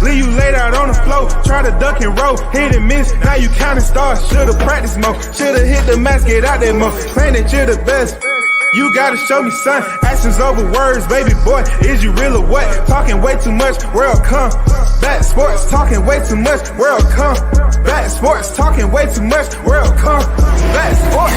Leave you laid out on the floor. Try to duck and roll. Hit and miss. Now you counting stars. Should've practiced more. Should've hit the mask. Get out there more. Claim that you're the best. You gotta show me, son. Actions over words, baby boy. Is you real or what? Talking way too much, world come. Back sports, talking way too much, world come. Back sports, talking way too much, world come. Back sports.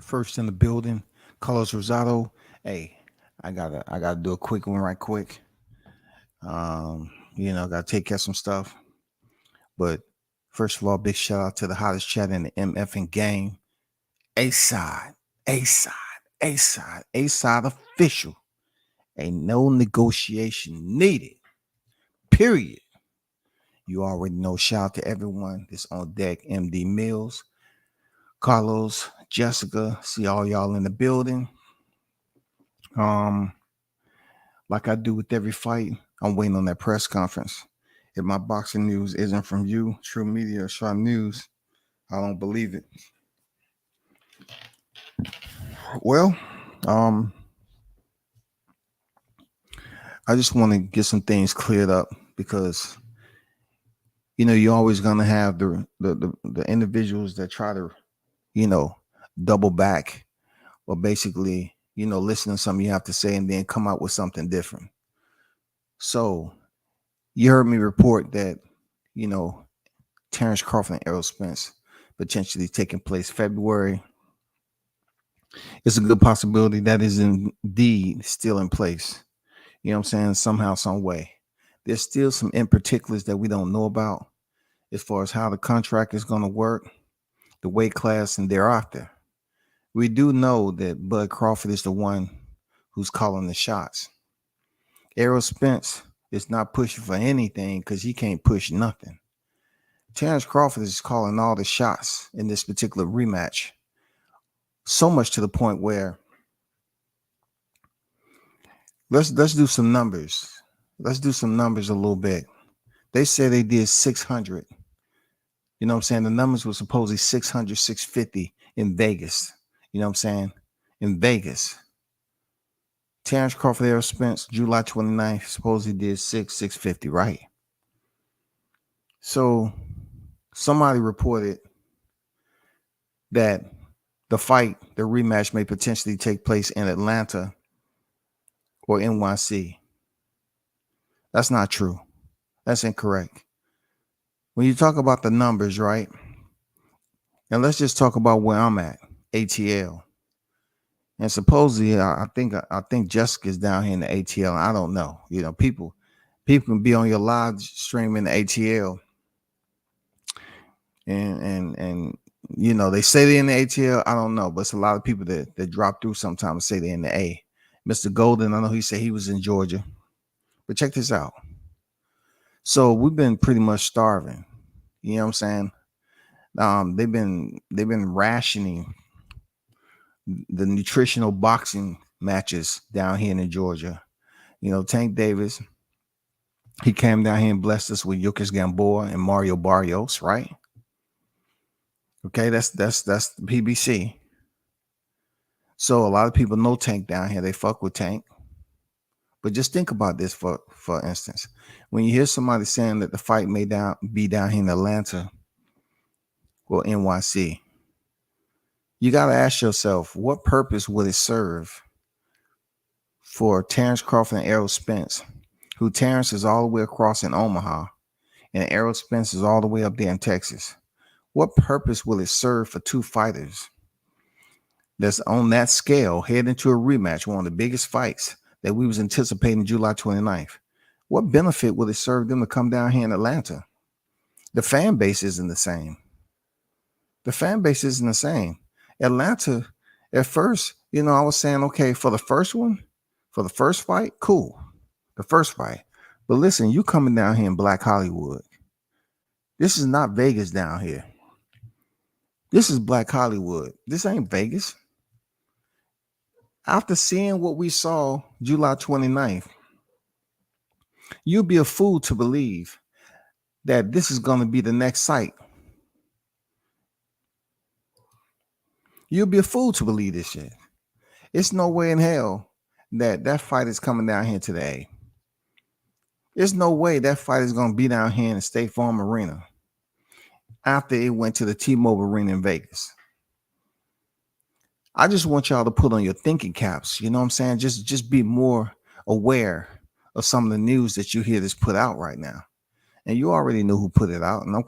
First in the building, Carlos Rosado. Hey, I gotta do a quick one right quick. Gotta take care of some stuff. But first of all, big shout out to the hottest chat in the MFing game. A-side official. Ain't no negotiation needed. Period. You already know. Shout out to everyone that's on deck. MD Mills, Carlos, Jessica, see all y'all in the building. Like I do with every fight, I'm waiting on that press conference. If my boxing news isn't from you, True Media or Sharp News, I don't believe it. Well, I just want to get some things cleared up because you're always gonna have the individuals that try to double back or basically, listen to something you have to say and then come out with something different. So you heard me report that, Terrence Crawford and Errol Spence potentially taking place February. It's a good possibility that is indeed still in place. You know what I'm saying? Somehow, some way. There's still some in particulars that we don't know about as far as how the contract is going to work, the weight class, and thereafter. We do know that Bud Crawford is the one who's calling the shots. Errol Spence is not pushing for anything because he can't push nothing. Terrence Crawford is calling all the shots in this particular rematch. So much to the point where let's do some numbers. Let's do some numbers a little bit. They say they did 600. You know what I'm saying? The numbers were supposedly 600, 650 in Vegas. You know what I'm saying? In Vegas. Terrence Crawford, Errol Spence, July 29th, supposedly did 650, right? So somebody reported that the rematch may potentially take place in Atlanta or NYC. That's not true. That's incorrect. When you talk about the numbers, right? And let's just talk about where I'm at, ATL. And supposedly, I think Jessica's down here in the ATL. I don't know. People can be on your live stream in the ATL, and they say they're in the ATL. I don't know, but it's a lot of people that drop through sometimes and say they're in the A. Mr. Golden, I know he said he was in Georgia, but check this out. So we've been pretty much starving. You know what I'm saying? They've been rationing the nutritional boxing matches down here in Georgia. Tank Davis, he came down here and blessed us with Yukis Gamboa and Mario Barrios, right? Okay, that's the PBC. So a lot of people know Tank down here. They fuck with Tank. But just think about this for instance. When you hear somebody saying that the fight may be down here in Atlanta or NYC, you got to ask yourself, what purpose would it serve for Terrence Crawford and Errol Spence, who Terrence is all the way across in Omaha and Errol Spence is all the way up there in Texas? What purpose will it serve for two fighters that's on that scale heading into a rematch, one of the biggest fights that we was anticipating July 29th. What benefit would it serve them to come down here in Atlanta? The fan base isn't the same. The fan base isn't the same. Atlanta, at first, I was saying, okay, for the first one, for the first fight, cool. The first fight. But listen, you coming down here in Black Hollywood. This is not Vegas down here. This is Black Hollywood. This ain't Vegas. After seeing what we saw July 29th, you'd be a fool to believe that this is going to be the next site. You'll be a fool to believe this shit. It's no way in hell that fight is coming down here to the A. There's no way that fight is going to be down here in the State Farm Arena after it went to the T-Mobile Arena in Vegas. I just want y'all to put on your thinking caps. You know what I'm saying? Just be more aware of some of the news that you hear that's put out right now. And you already know who put it out, and I'm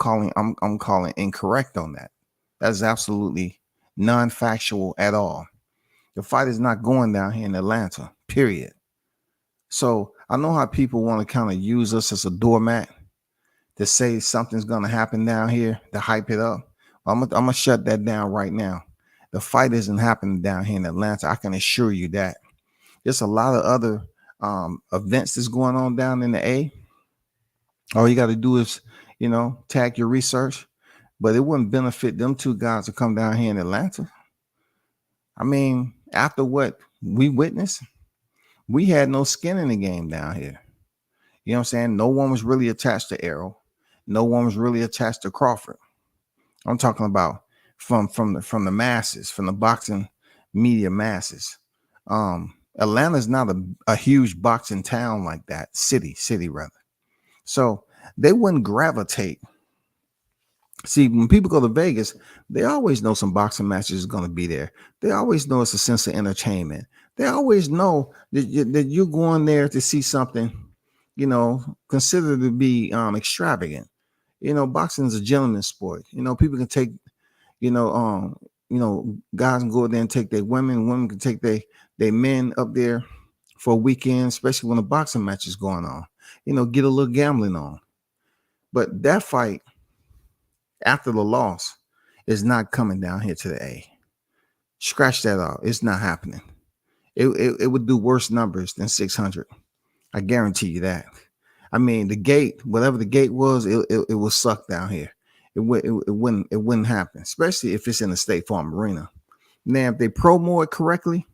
calling incorrect on that. That is absolutely non-factual at all. The fight is not going down here in Atlanta, period. So I know how people want to kind of use us as a doormat to say something's going to happen down here to hype it up. I'm gonna shut that down right now. The fight isn't happening down here in Atlanta. I can assure you that. There's a lot of other events that's going on down in the A. All you got to do is, tag your research. But it wouldn't benefit them two guys to come down here in Atlanta. I mean, after what we witnessed, we had no skin in the game down here. You know what I'm saying? No one was really attached to Errol. No one was really attached to Crawford. I'm talking about from the masses, from the boxing media masses. Atlanta's not a huge boxing town like that. City rather. So they wouldn't gravitate. See, when people go to Vegas, they always know some boxing matches is going to be there. They always know it's a sense of entertainment. They always know that you're going there to see something, considered to be extravagant. Boxing is a gentleman's sport. People can take, guys can go there and take their women can take their men up there for a weekend, especially when a boxing match is going on. Get a little gambling on. But that fight, after the loss, is not coming down here to the A. Scratch that out. It's not happening. It would do worse numbers than 600. I guarantee you that. I mean, the gate, whatever the gate was, it will suck down here. It wouldn't happen, especially if it's in the State Farm Arena. Now, if they promo it correctly,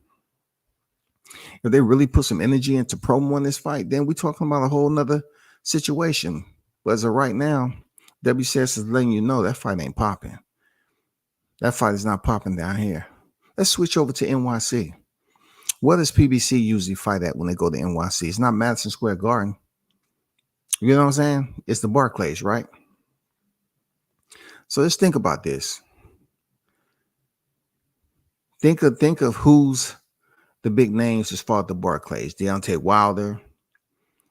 if they really put some energy into promoing this fight, then we're talking about a whole nother situation. But as of right now, WCS is letting you know that fight ain't popping. That fight is not popping down here. Let's switch over to NYC. What does PBC usually fight at when they go to NYC? It's not Madison Square Garden. You know what I'm saying? It's the Barclays, right? So let's think about this. Think of who's the big names as far as the Barclays. Deontay Wilder,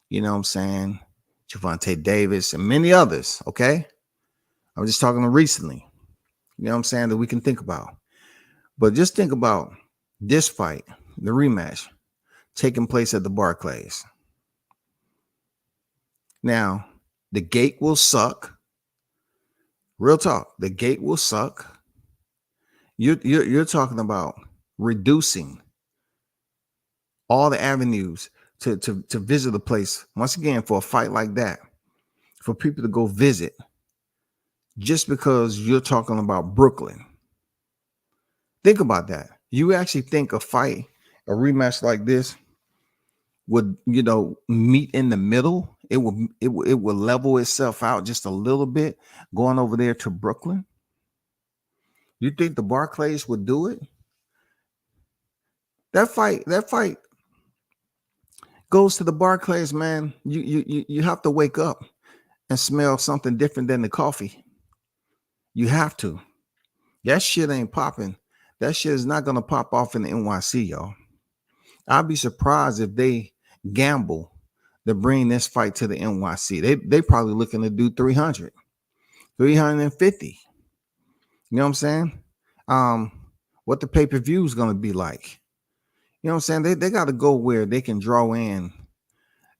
you know what I'm saying? Gervonta Davis and many others, okay? I'm just talking recently. You know what I'm saying? That we can think about. But just think about this fight, the rematch, taking place at the Barclays. Now, the gate will suck. Real talk, the gate will suck. You're talking about reducing all the avenues to visit the place. Once again, for a fight like that, for people to go visit, just because you're talking about Brooklyn. Think about that. You actually think a rematch like this would, meet in the middle? It will level itself out just a little bit going over there to Brooklyn. You think the Barclays would do it? That fight goes to the Barclays, man. You have to wake up and smell something different than the coffee. You have to. That shit ain't popping. That shit is not gonna pop off in the NYC, y'all. I'd be surprised if they gamble to bring this fight to the NYC. They probably looking to do 300, 350. You know what I'm saying? what the pay-per-view is going to be like. You know what I'm saying? They got to go where they can draw in,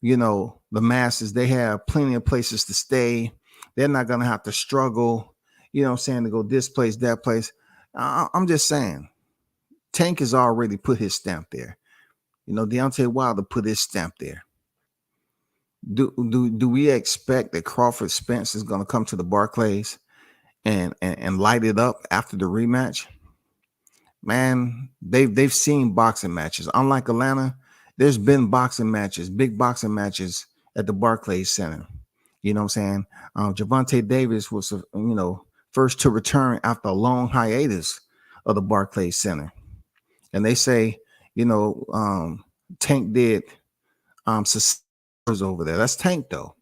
the masses. They have plenty of places to stay. They're not going to have to struggle, to go this place, that place. I'm just saying, Tank has already put his stamp there. Deontay Wilder put his stamp there. Do we expect that Crawford Spence is going to come to the Barclays and light it up after the rematch? Man, they've seen boxing matches. Unlike Atlanta, there's been boxing matches, big boxing matches at the Barclays Center. You know what I'm saying? Gervonta Davis was, first to return after a long hiatus of the Barclays Center. And they say, Tank did over there. That's Tank, though.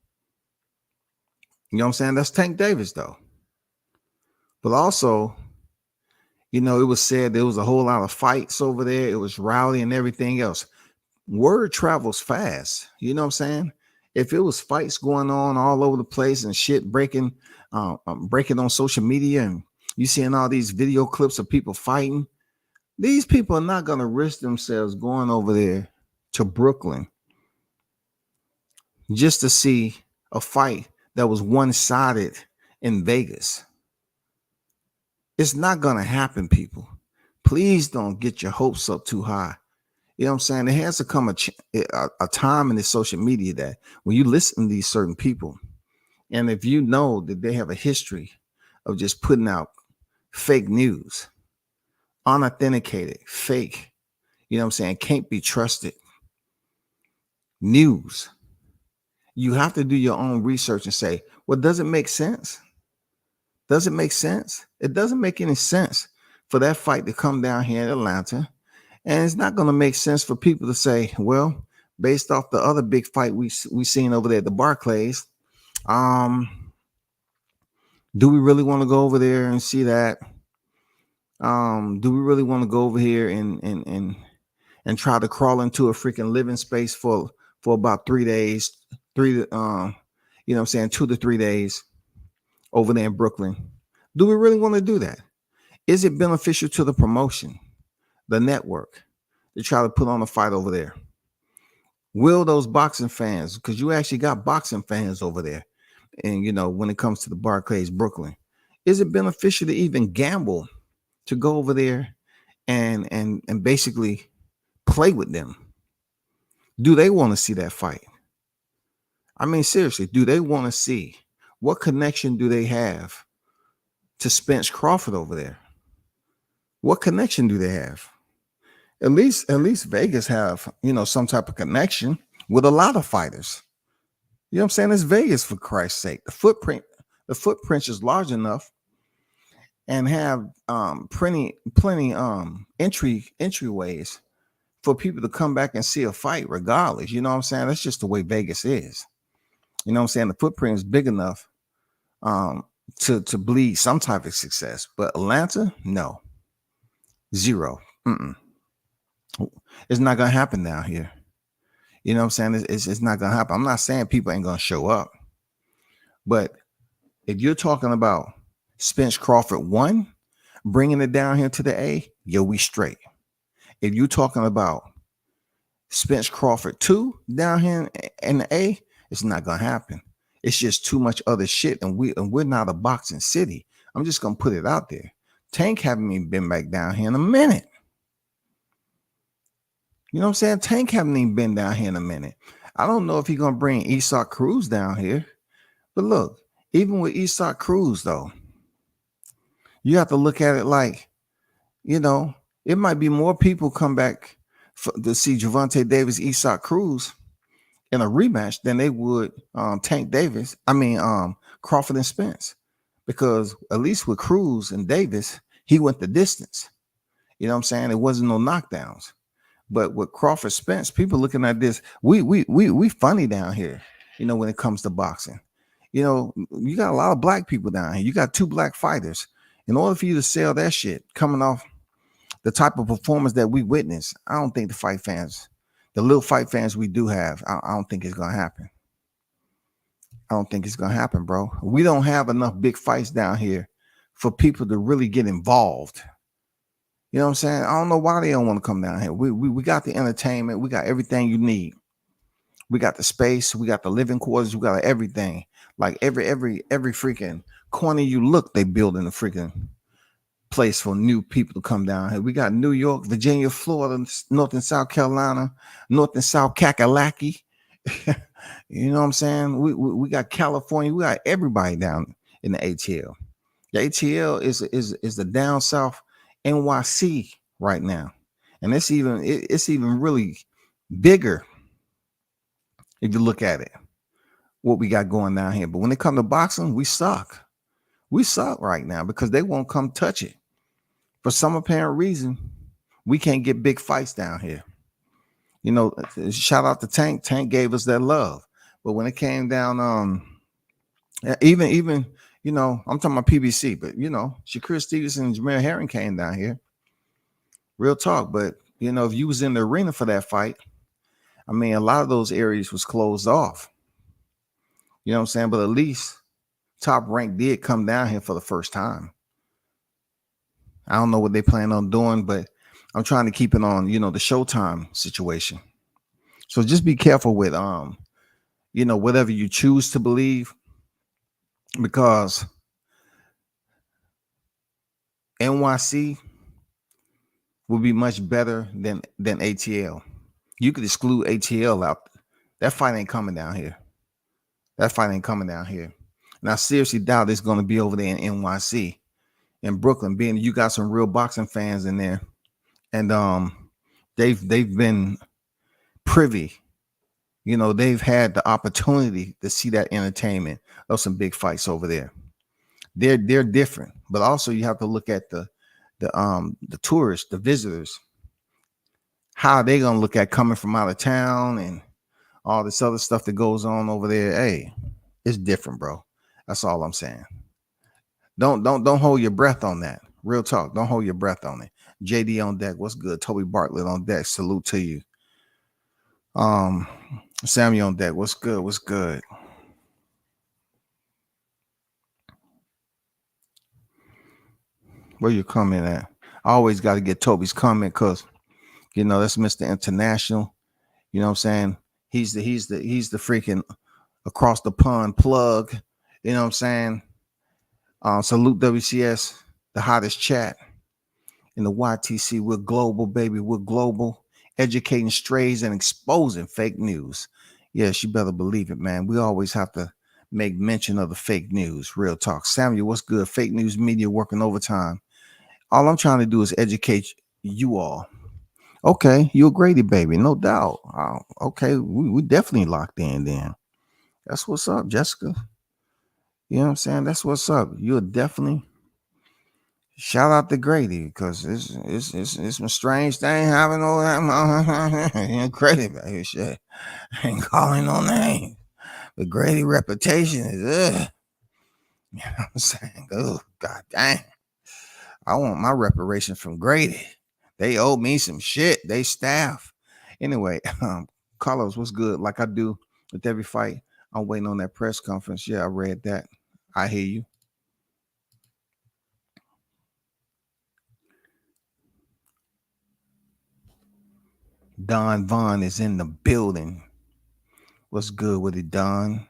You know what I'm saying? That's Tank Davis, though. But also, it was said there was a whole lot of fights over there. It was rowdy and everything else. Word travels fast. You know what I'm saying? If it was fights going on all over the place and shit breaking on social media, and you seeing all these video clips of people fighting, these people are not going to risk themselves going over there to Brooklyn just to see a fight that was one-sided in Vegas. It's not going to happen, people. Please don't get your hopes up too high. You know what I'm saying? There has to come a time in the social media that when you listen to these certain people, and if you know that they have a history of just putting out fake news, unauthenticated, fake, can't be trusted news, you have to do your own research and say, well, does it make sense? Does it make sense? It doesn't make any sense for that fight to come down here in Atlanta. And it's not going to make sense for people to say, well, based off the other big fight we seen over there at the Barclays, do we really want to go over there and see that? Do we really want to go over here and try to crawl into a freaking living space for about 3 days, 2 to 3 days over there in Brooklyn? Do we really want to do that? Is it beneficial to the promotion, the network, to try to put on a fight over there? Will those boxing fans, because you actually got boxing fans over there, and when it comes to the Barclays Brooklyn, is it beneficial to even gamble to go over there and basically play with them? Do they want to see that fight? I mean, seriously, do they want to see? What connection do they have to Spence Crawford over there? What connection do they have? At least Vegas have, some type of connection with a lot of fighters. You know what I'm saying? It's Vegas, for Christ's sake. The footprint is large enough and have plenty entryways for people to come back and see a fight regardless. You know what I'm saying? That's just the way Vegas is. You know what I'm saying? The footprint is big enough to bleed some type of success. But Atlanta, no. Zero. It's not going to happen down here. You know what I'm saying? It's not going to happen. I'm not saying people ain't going to show up. But if you're talking about Spence Crawford 1, bringing it down here to the A, we straight. If you're talking about Spence Crawford 2 down here in the A, it's not going to happen. It's just too much other shit. And we're not a boxing city. I'm just going to put it out there. Tank haven't even been back down here in a minute. You know what I'm saying? Tank haven't even been down here in a minute. I don't know if he's going to bring Isak Cruz down here. But look, even with Isak Cruz, though, you have to look at it like, it might be more people come back to see Gervonta Davis, Isak Cruz in a rematch than they would Tank Davis. Crawford and Spence. Because at least with Cruz and Davis, he went the distance. You know what I'm saying? It wasn't no knockdowns. But with Crawford Spence, people looking at this, we funny down here, when it comes to boxing. You got a lot of black people down here. You got 2 black fighters. In order for you to sell that shit, coming off the type of performance that we witnessed, I don't think the little fight fans we do have, I don't think it's going to happen. I don't think it's going to happen, bro. We don't have enough big fights down here for people to really get involved. You know what I'm saying? I don't know why they don't want to come down here. We got the entertainment. We got everything you need. We got the space. We got the living quarters. We got everything. Like every freaking corner you look, they building a freaking place for new people to come down here. We got New York, Virginia, Florida, North and South Carolina, North and South Kakalaki. You know what I'm saying? We got California. We got everybody down in the ATL. The ATL is the down south NYC right now, and it's even really bigger if you look at it. What we got going down here, but when it comes to boxing, we suck. We suck right now because they won't come touch it. For some apparent reason, we can't get big fights down here. You know, shout out to Tank. Tank gave us that love, but when it came down, even you know, I'm talking about PBC, but you know, Shakur Stevenson and Jameer Herring came down here. Real talk, but you know, if you was in the arena for that fight, I mean, a lot of those areas was closed off. You know what I'm saying? But at least Top Rank did come down here for the first time. I don't know what they plan on doing, but I'm trying to keep it on, you know, the Showtime situation. So just be careful with you know, whatever you choose to believe, because NYC will be much better than ATL. You could exclude ATL out. That fight ain't coming down here. That fight ain't coming down here. And I seriously doubt it's going to be over there in NYC, in Brooklyn, being you got some real boxing fans in there. And they've been privy. You know, they've had the opportunity to see that entertainment of some big fights over there. They're different, but also you have to look at the tourists, the visitors, how they gonna look at coming from out of town and all this other stuff that goes on over there. Hey, it's different, bro. That's all I'm saying. Don't hold your breath on that. Real talk. Don't hold your breath on it. JD on deck. What's good? Toby Bartlett on deck. Salute to you. Sammy on deck. What's good? What's good? Where you comment at? I always got to get Toby's comment because you know that's Mr. International. You know what I'm saying? He's the freaking across the pond plug. You know what I'm saying? Salute WCS, the hottest chat in the YTC. We're global, baby. We're global, educating strays and exposing fake news. Yes, you better believe it, man. We always have to make mention of the fake news. Real talk. Samuel, what's good? Fake news media working overtime. All I'm trying to do is educate you all. Okay, you're a Grady baby, no doubt. Okay, we definitely locked in then. That's what's up, Jessica. You know what I'm saying? That's what's up. You're definitely shout out to Grady because it's a strange thing having all that. Grady baby shit. I ain't calling no name. But Grady reputation is you know what I'm saying? Oh, god dang. I want my reparation from Grady. They owe me some shit. They staff. Anyway, Carlos, what's good? Like I do with every fight, I'm waiting on that press conference. Yeah, I read that. I hear you. Don Vaughn is in the building. What's good with it, Don?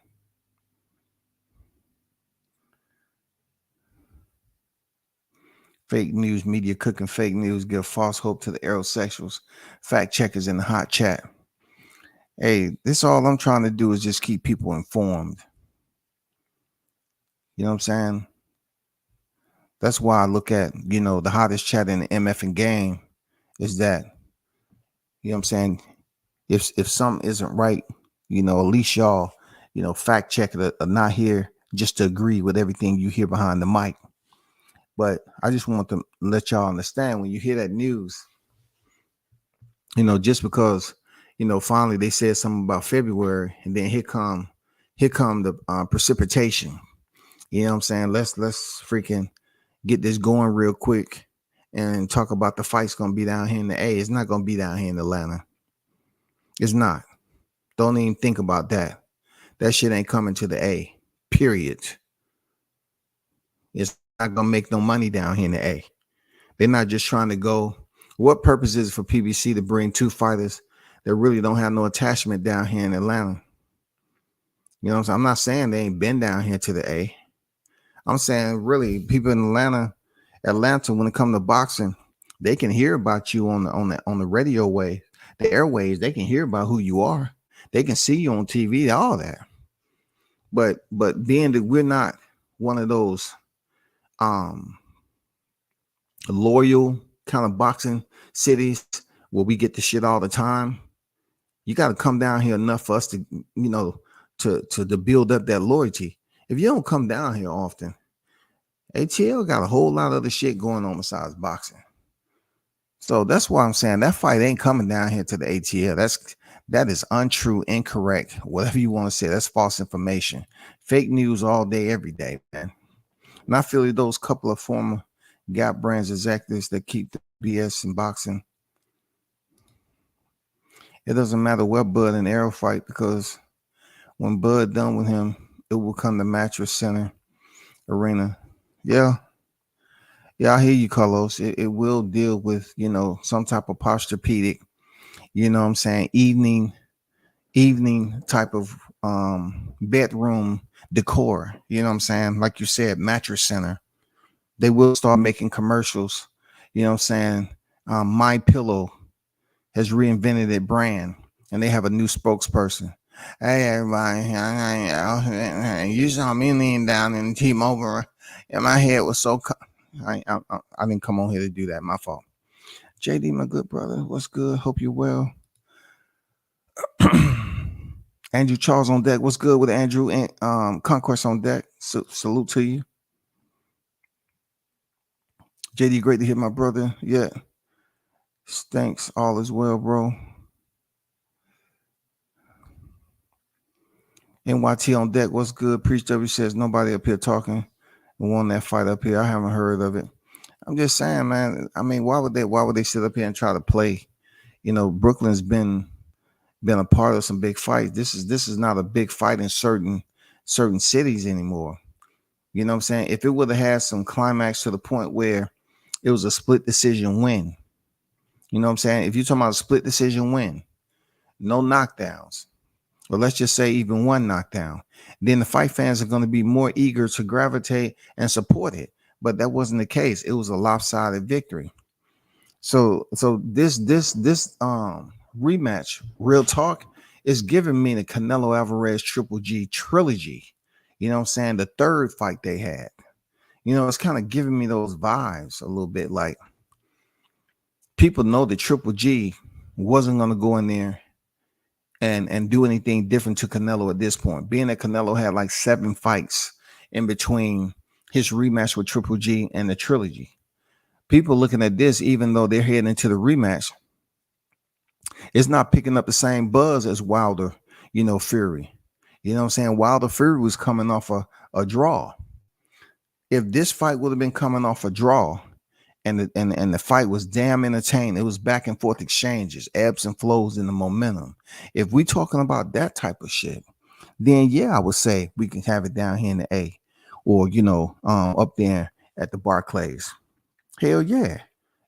Fake news media cooking fake news, give false hope to the aerosexuals. Fact checkers in the hot chat. Hey, this all I'm trying to do is just keep people informed. You know what I'm saying? That's why I look at, you know, the hottest chat in the MF game is that, you know what I'm saying? If something isn't right, you know, at least y'all, you know, fact check it are not here just to agree with everything you hear behind the mic. But I just want to let y'all understand when you hear that news, you know, just because, you know, finally they said something about February and then here come the precipitation. You know what I'm saying? Let's freaking get this going real quick and talk about the fight's going to be down here in the A. It's not going to be down here in Atlanta. It's not. Don't even think about that. That shit ain't coming to the A, period. It's not going to make no money down here in the A. They're not just trying to go What purpose is it for PBC to bring two fighters that really don't have no attachment down here in Atlanta? You know what I'm saying? I'm not saying they ain't been down here to the A. I'm saying really people in Atlanta, when it comes to boxing, they can hear about you on the radio wave, the airways. They can hear about who you are. They can see you on TV, all that. But being that we're not one of those um loyal kind of boxing cities where we get the shit all the time, you got to come down here enough for us to, to build up that loyalty. If you don't come down here often, ATL got a whole lot of other shit going on besides boxing. So that's why I'm saying that fight ain't coming down here to the ATL. That is untrue, incorrect, whatever you want to say. That's false information, fake news all day, every day, man. And I feel like those couple of former Gap Brands executives that keep the BS in boxing. It doesn't matter what Bud and Arrow fight, because when Bud done with him, it will come to Mattress Center Arena. Yeah, I hear you, Carlos. It will deal with, some type of posturepedic, what I'm saying, evening type of bedroom decor. You know what I'm saying? Like you said, Mattress Center. They will start making commercials. You know what I'm saying? My Pillow has reinvented their brand, and they have a new spokesperson. Hey, everybody. You saw me lean down in T-Mobile, and my head was so... I didn't come on here to do that. My fault. JD, my good brother, what's good? Hope you're well. Andrew Charles on deck. What's good with Andrew? And Conquest on deck. Salute to you. JD, great to hear my brother. Yeah. Thanks. All is well, bro. NYT on deck. What's good? Preach W says nobody up here talking and won that fight up here. I haven't heard of it. I'm just saying, man. I mean, why would they sit up here and try to play? Brooklyn's been a part of some big fights. This is not a big fight in certain cities anymore. You know what I'm saying? If it would have had some climax to the point where it was a split decision win, you know what I'm saying? If you're talking about a split decision win, no knockdowns, or let's just say even one knockdown, then the fight fans are going to be more eager to gravitate and support it. But that wasn't the case. It was a lopsided victory. So this rematch, real talk, is giving me the Canelo Alvarez Triple G trilogy. You know what I'm saying? The third fight they had. It's kind of giving me those vibes a little bit. Like, people know that Triple G wasn't going to go in there and do anything different to Canelo at this point. Being that Canelo had like 7 fights in between his rematch with Triple G and the trilogy. People looking at this, even though they're heading into the rematch, it's not picking up the same buzz as Wilder, Fury. You know what I'm saying? Wilder Fury was coming off a draw. If this fight would have been coming off a draw, and the fight was damn entertaining, it was back and forth exchanges, ebbs and flows in the momentum. If we talking about that type of shit, then yeah, I would say we can have it down here in the A, or up there at the Barclays. Hell yeah.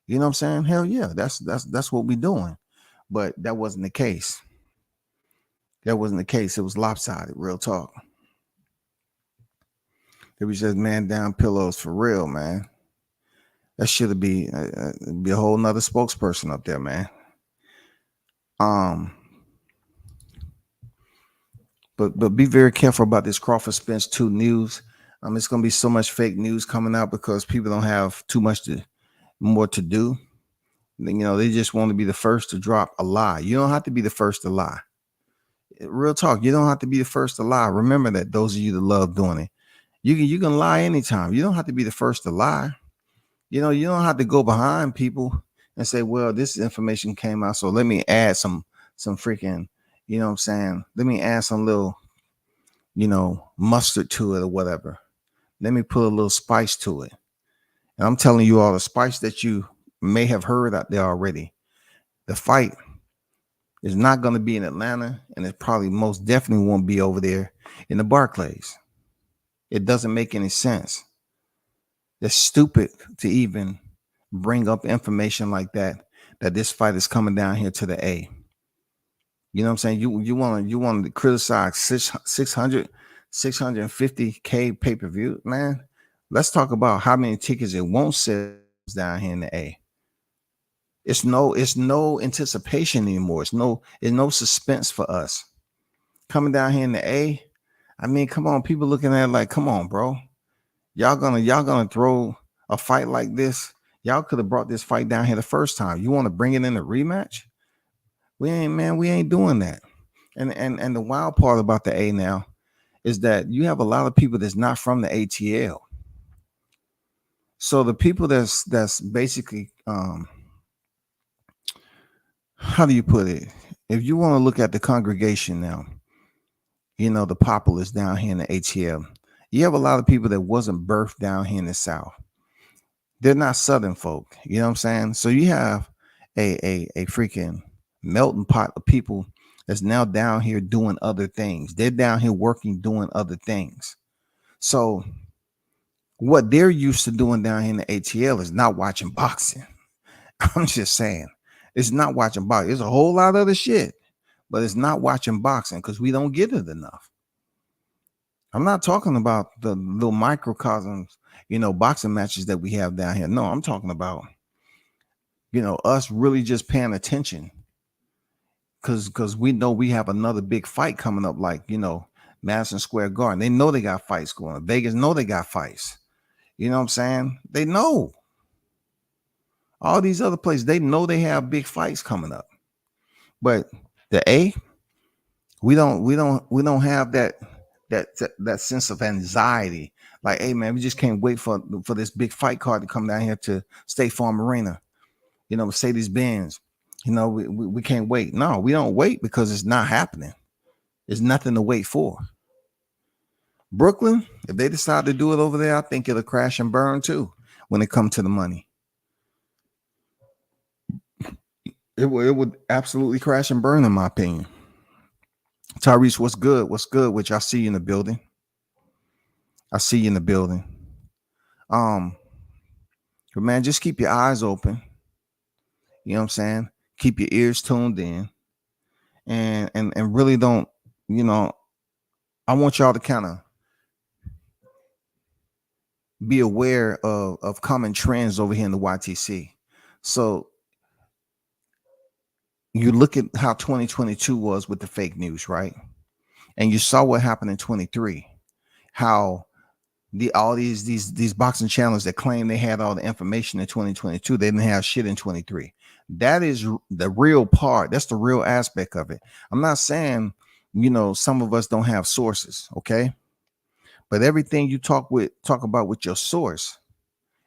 You know what I'm saying? Hell yeah. That's what we're doing. But that wasn't the case. That wasn't the case. It was lopsided, real talk. It was just man down pillows for real, man. That should be a whole nother spokesperson up there, man. But be very careful about this Crawford Spence 2 news. It's gonna be so much fake news coming out because people don't have too much more to do. They just want to be the first to drop a lie. You don't have to be the first to lie. Real talk. You don't have to be the first to lie. Remember that, those of you that love doing it. You can lie anytime. You don't have to be the first to lie. You don't have to go behind people and say, well, this information came out, so let me add some freaking, you know what I'm saying? Let me add some little, mustard to it or whatever. Let me put a little spice to it. And I'm telling you all the spice that you may have heard out there already. The fight is not going to be in Atlanta, and it probably most definitely won't be over there in the Barclays. It doesn't make any sense. It's stupid to even bring up information like that that this fight is coming down here to the A. You know what I'm saying? You want to criticize 650K pay-per-view, man. Let's talk about how many tickets it won't sell down here in the A. It's no anticipation anymore. It's no suspense for us. Coming down here in the A, I mean, come on, people looking at it like, come on, bro. Y'all gonna throw a fight like this? Y'all could have brought this fight down here the first time. You want to bring it in a rematch? We ain't doing that. And the wild part about the A now is that you have a lot of people that's not from the ATL. So the people that's basically how do you put it? If you want to look at the congregation now, the populace down here in the ATL, you have a lot of people that wasn't birthed down here in the South. They're not Southern folk. You know what I'm saying? So you have a freaking melting pot of people that's now down here doing other things. They're down here working, doing other things. So what they're used to doing down here in the ATL is not watching boxing. I'm just saying, it's not watching boxing. There's a whole lot of other shit, but it's not watching boxing because we don't get it enough. I'm not talking about the little microcosms, boxing matches that we have down here. No, I'm talking about, us really just paying attention because we know we have another big fight coming up, like, Madison Square Garden. They know they got fights going on. Vegas know they got fights. You know what I'm saying? They know. All these other places, they know they have big fights coming up. But the A, we don't have that sense of anxiety. Like, hey man, we just can't wait for this big fight card to come down here to State Farm Arena. Mercedes-Benz. We can't wait. No, we don't wait because it's not happening. There's nothing to wait for. Brooklyn, if they decide to do it over there, I think it'll crash and burn too when it comes to the money. It would absolutely crash and burn, in my opinion. Tyrese, what's good? What's good? Which I see you in the building. But man, just keep your eyes open. You know what I'm saying? Keep your ears tuned in, and really don't. I want y'all to kind of be aware of common trends over here in the YTC. So you look at how 2022 was with the fake news, right? And you saw what happened in 23, how all these boxing channels that claim they had all the information in 2022, they didn't have shit in 23. That is the real part. That's the real aspect of it. I'm not saying, some of us don't have sources, okay? But everything you talk about with your source,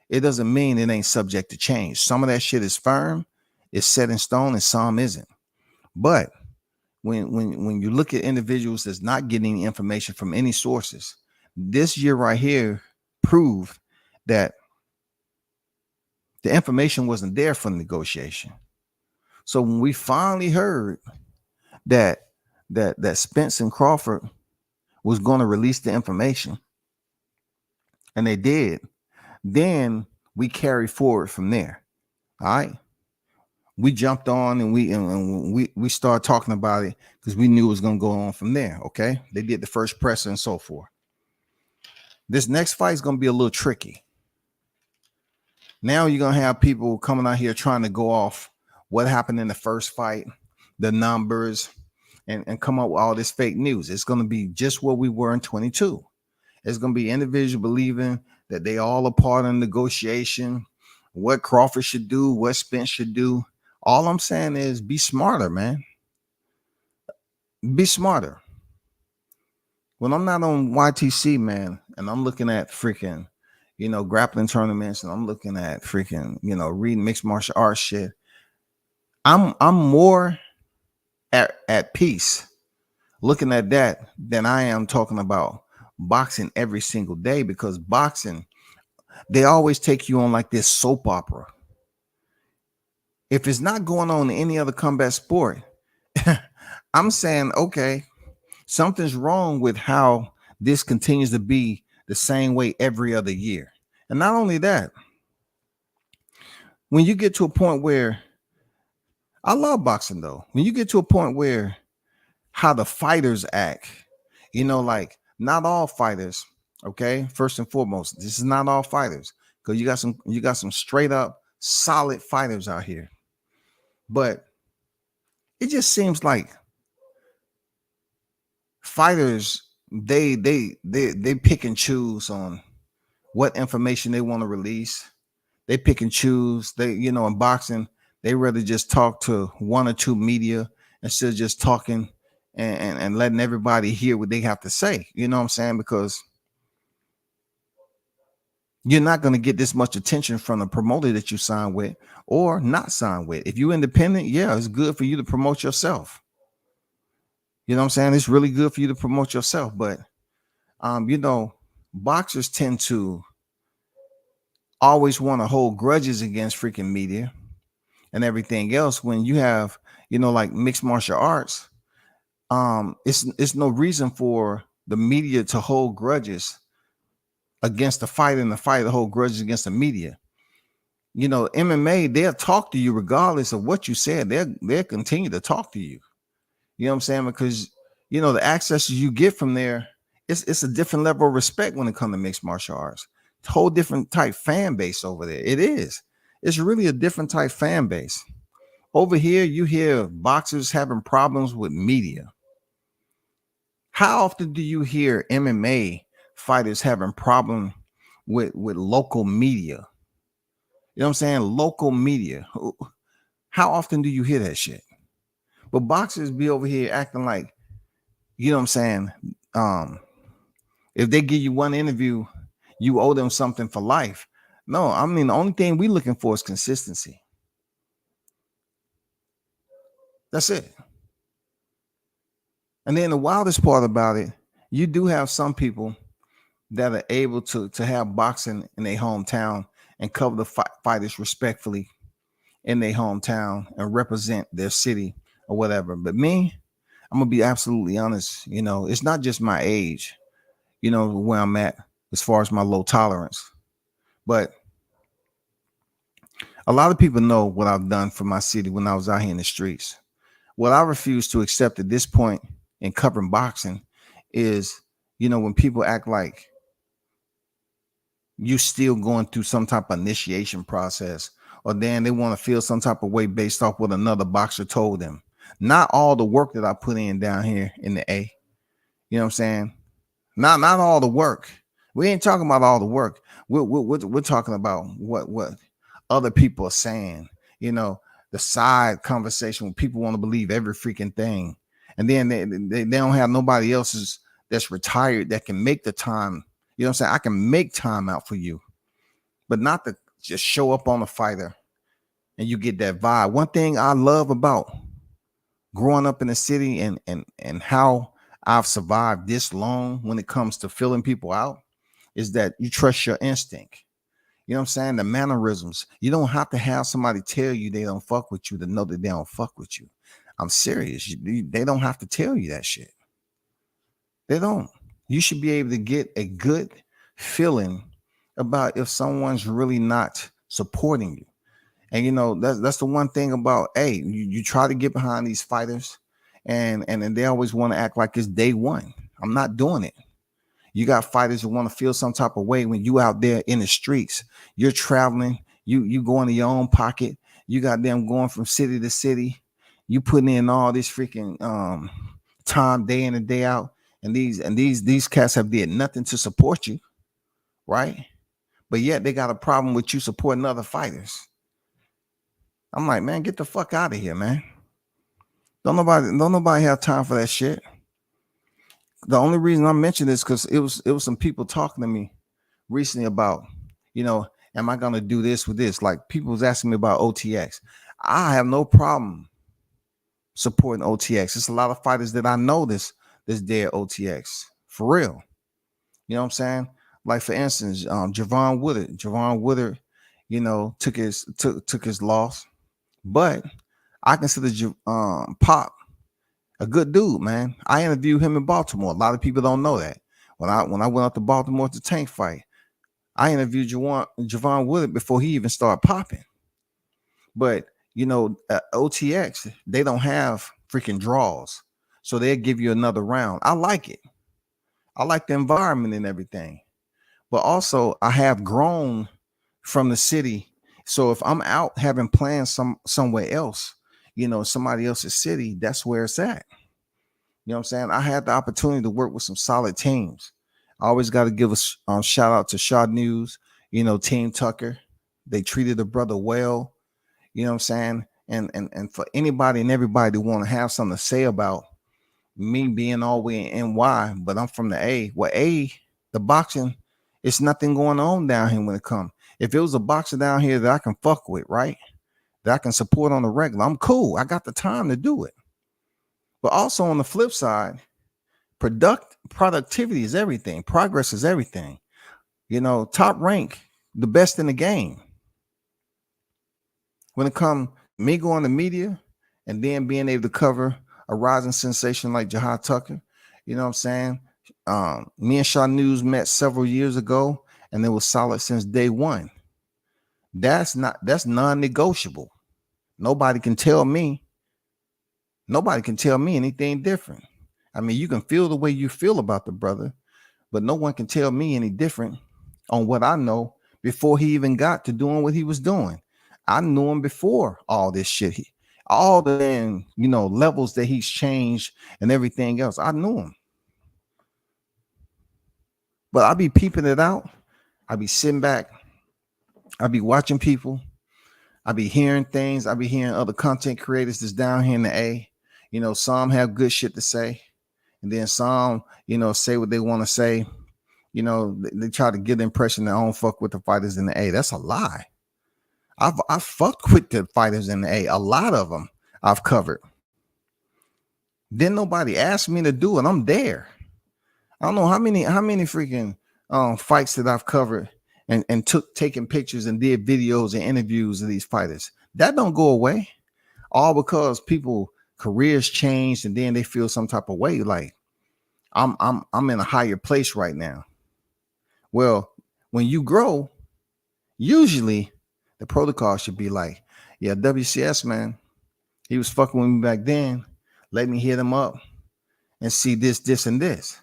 it doesn't mean it ain't subject to change. Some of that shit is firm, it's set in stone, and some isn't. But when you look at individuals that's not getting information from any sources, this year right here proved that the information wasn't there for the negotiation. So when we finally heard that Spence and Crawford was going to release the information, and they did, then we carried forward from there. All right. We jumped on and we started talking about it because we knew it was going to go on from there. Okay. They did the first presser and so forth. This next fight is going to be a little tricky. Now you're going to have people coming out here trying to go off what happened in the first fight, the numbers, and come up with all this fake news. It's going to be just what we were in 22. It's going to be individuals believing that they all a part of negotiation, what Crawford should do, what Spence should do. All I'm saying is be smarter, man. Be smarter. When I'm not on YTC, man, and I'm looking at freaking, grappling tournaments, and I'm looking at freaking, reading mixed martial arts shit, I'm more at peace looking at that than I am talking about boxing every single day, because boxing, they always take you on like this soap opera. If it's not going on in any other combat sport, I'm saying, okay, something's wrong with how this continues to be the same way every other year. And not only that, when you get to a point where I love boxing though. When you get to a point where how the fighters act, like not all fighters, okay? First and foremost, this is not all fighters because you got some straight up solid fighters out here. But it just seems like fighters they pick and choose on what information they want to release. They pick and choose. In boxing, they rather just talk to one or two media instead of just talking and letting everybody hear what they have to say. You know what I'm saying? Because you're not going to get this much attention from the promoter that you sign with or not sign with. If you're independent, yeah, it's good for you to promote yourself. You know what I'm saying? It's really good for you to promote yourself. But boxers tend to always want to hold grudges against freaking media and everything else. When you have, like mixed martial arts, it's no reason for the media to hold grudges against the fighter and the fighter to hold grudges against the media. MMA, they'll talk to you regardless of what you said. They'll continue to talk to you. You know what I'm saying? Because the access you get from there, it's a different level of respect when it comes to mixed martial arts. It's a whole different type fan base over there. It is. It's really a different type fan base. Over here, you hear boxers having problems with media. How often do you hear MMA fighters having problem with local media? You know what I'm saying? Local media. How often do you hear that shit? But boxers be over here acting like, you know what I'm saying? If they give you one interview, you owe them something for life. No, I mean, the only thing we looking for is consistency. That's it. And then the wildest part about it, you do have some people that are able to have boxing in their hometown and cover the fighters respectfully in their hometown and represent their city or whatever. But me, I'm gonna be absolutely honest. It's not just my age, where I'm at as far as my low tolerance, but a lot of people know what I've done for my city when I was out here in the streets. What I refuse to accept at this point in covering boxing is, when people act like you still going through some type of initiation process, or then they want to feel some type of way based off what another boxer told them. Not all the work that I put in down here in the A. You know what I'm saying? Not all the work. We ain't talking about all the work. We're talking about what other people are saying. The side conversation when people want to believe every freaking thing, and then they don't have nobody else's that's retired that can make the time. You know what I'm saying? I can make time out for you, but not to just show up on a fighter and you get that vibe. One thing I love about growing up in the city and how I've survived this long when it comes to filling people out is that you trust your instinct. You know what I'm saying? The mannerisms. You don't have to have somebody tell you they don't fuck with you to know that they don't fuck with you. I'm serious. They don't have to tell you that shit. They don't. You should be able to get a good feeling about if someone's really not supporting you. And that's the one thing about, hey, you try to get behind these fighters and they always want to act like it's day one. I'm not doing it. You got fighters who want to feel some type of way when you out there in the streets. You're traveling, you going to your own pocket. You got them going from city to city. You putting in all this freaking time day in and day out. And these cats have did nothing to support you, right? But yet they got a problem with you supporting other fighters. I'm like, man, get the fuck out of here, man. Don't nobody have time for that shit. The only reason I mentioned this because it was some people talking to me recently about, am I gonna do this with this? Like people was asking me about OTX. I have no problem supporting OTX. It's a lot of fighters that I know this dead OTX for real. You know what I'm saying? Like for instance, Javon Woodard, took his loss, but I consider Pop a good dude, man. I interviewed him in Baltimore. A lot of people don't know that. When I went up to Baltimore to Tank fight, I interviewed Javon Woodard before he even started popping. But OTX, they don't have freaking draws. So they'll give you another round. I like it. I like the environment and everything. But also I have grown from the city. So if I'm out having plans somewhere else, somebody else's city, that's where it's at. You know what I'm saying? I had the opportunity to work with some solid teams. I always got to give a shout out to Shaw News, Team Tucker. They treated the brother well. You know what I'm saying? And for anybody and everybody to want to have something to say about me being all the way in NY, but I'm from the A. Well, the boxing, it's nothing going on down here when it comes. If it was a boxer down here that I can fuck with, right? That I can support on the regular, I'm cool. I got the time to do it. But also on the flip side, productivity is everything. Progress is everything. Top rank, the best in the game. When it comes me going to media and then being able to cover a rising sensation like Jahad Tucker, you know what I'm saying? Me and Shaw News met several years ago, and it was solid since day one. That's non-negotiable. Nobody can tell me anything different. I mean, you can feel the way you feel about the brother, but no one can tell me any different on what I know before he even got to doing what he was doing. I knew him before all this shit. All the levels that he's changed and everything else. I knew him. But I be peeping it out. I be sitting back. I be watching people. I be hearing things. I be hearing other content creators that's down here in the A. Some have good shit to say. And then some, say what they want to say. They try to give the impression that I don't fuck with the fighters in the A. That's a lie. I've fucked with the fighters in the A. A lot of them I've covered. Then nobody asked me to do it. I'm there. I don't know how many freaking fights that I've covered and taking pictures and did videos and interviews of these fighters. That don't go away. All because people careers changed and then they feel some type of way. Like I'm in a higher place right now. Well, when you grow, usually the protocol should be like, yeah, WCS, man, he was fucking with me back then. Let me hit him up and see this, and this.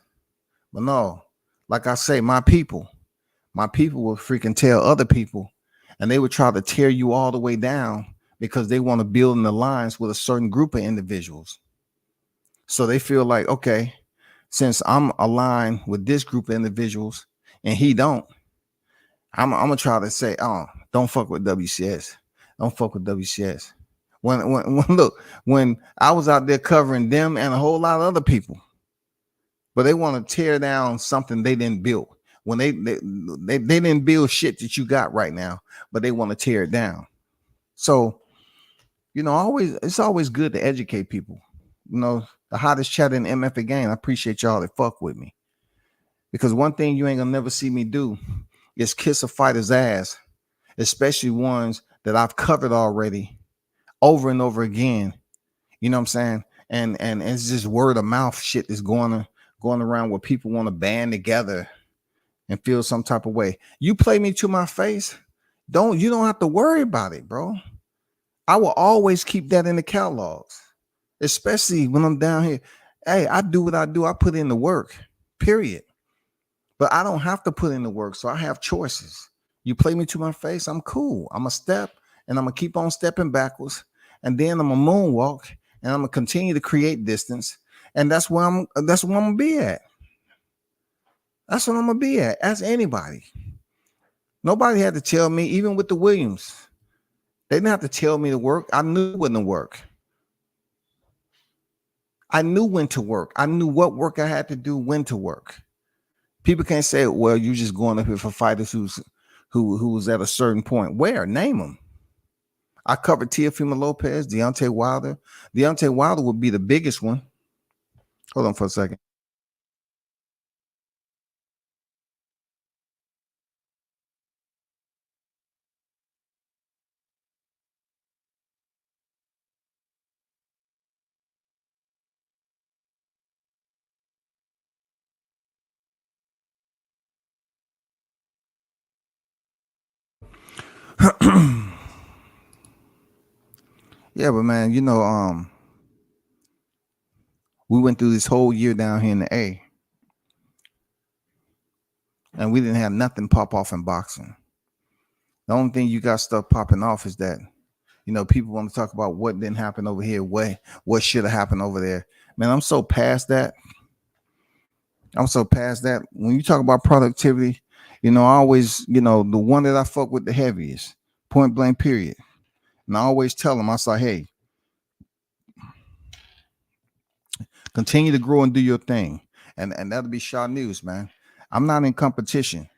But no, like I say, my people will freaking tell other people, and they would try to tear you all the way down because they want to build an alliance with a certain group of individuals. So they feel like, okay, since I'm aligned with this group of individuals and he don't, I'm gonna try to say, oh, don't fuck with WCS. Don't fuck with WCS. When I was out there covering them and a whole lot of other people, but they want to tear down something they didn't build. When they didn't build shit that you got right now, but they want to tear it down. So, it's always good to educate people. The hottest chat in MF again. I appreciate y'all that fuck with me. Because one thing you ain't gonna never see me do is kiss a fighter's ass, especially ones that I've covered already over and over again. You know what I'm saying? And it's just word of mouth shit that's going around where people want to band together and feel some type of way. You play me to my face, you don't have to worry about it, bro. I will always keep that in the catalogs, especially when I'm down here. Hey, I do what I do. I put in the work, period. But I don't have to put in the work, so I have choices. You play me to my face, I'm cool. I'm a step, and I'm gonna keep on stepping backwards, and then I'm a moonwalk, and I'm gonna continue to create distance, and that's where I'm gonna be at. That's what I'm gonna be at. Ask anybody. Nobody had to tell me, even with the Williams. They didn't have to tell me to work. I knew when to work. I knew when to work. I knew what work I had to do, when to work. People can't say, well, you're just going up here for fighters who's at a certain point. Where? Name them. I covered Teofimo Lopez, Deontay Wilder. Deontay Wilder would be the biggest one. Hold on for a second. Yeah, but man, we went through this whole year down here in the A, and we didn't have nothing pop off in boxing. The only thing you got stuff popping off is that people want to talk about what didn't happen over here, what should have happened over there. Man, I'm so past that. I'm so past that. When you talk about productivity, I always, the one that I fuck with the heaviest, point blank, period. And I always tell them, I say, hey, continue to grow and do your thing. And that'll be Shaw News, man. I'm not in competition.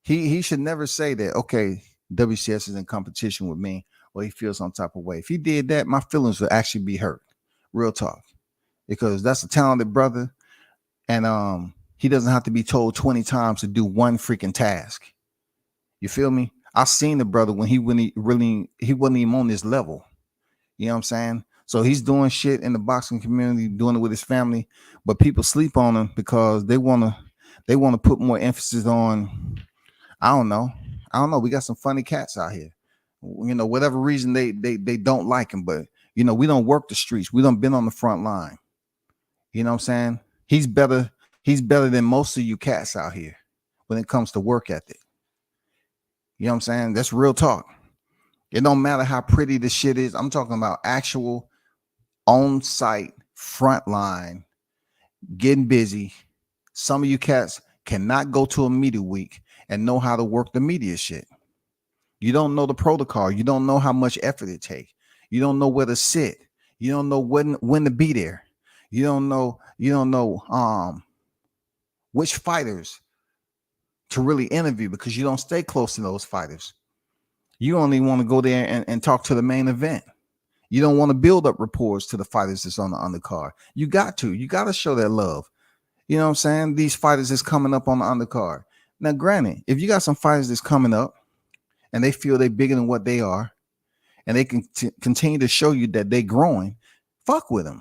He should never say that, okay, WCS is in competition with me or he feels some type of way. If he did that, my feelings would actually be hurt. Real talk. Because that's a talented brother. And he doesn't have to be told 20 times to do one freaking task. You feel me? I seen the brother when he wasn't even on this level. You know what I'm saying? So he's doing shit in the boxing community, doing it with his family, but people sleep on him because they wanna put more emphasis on, I don't know. We got some funny cats out here. Whatever reason they don't like him, but we don't work the streets. We don't been on the front line. You know what I'm saying? He's better than most of you cats out here when it comes to work ethic. You know what I'm saying? That's real talk. It don't matter how pretty the shit is. I'm talking about actual on-site front line, getting busy. Some of you cats cannot go to a media week and know how to work the media shit. You don't know the protocol. You don't know how much effort it takes. You don't know where to sit. You don't know when to be there. You don't know which fighters to really interview because you don't stay close to those fighters. You only want to go there and talk to the main event. You don't want to build up reports to the fighters that's on the undercard. You got to show that love. You know what I'm saying? These fighters that's coming up on the undercard. Now, granted, if you got some fighters that's coming up and they feel they're bigger than what they are, and they can continue to show you that they're growing, fuck with them.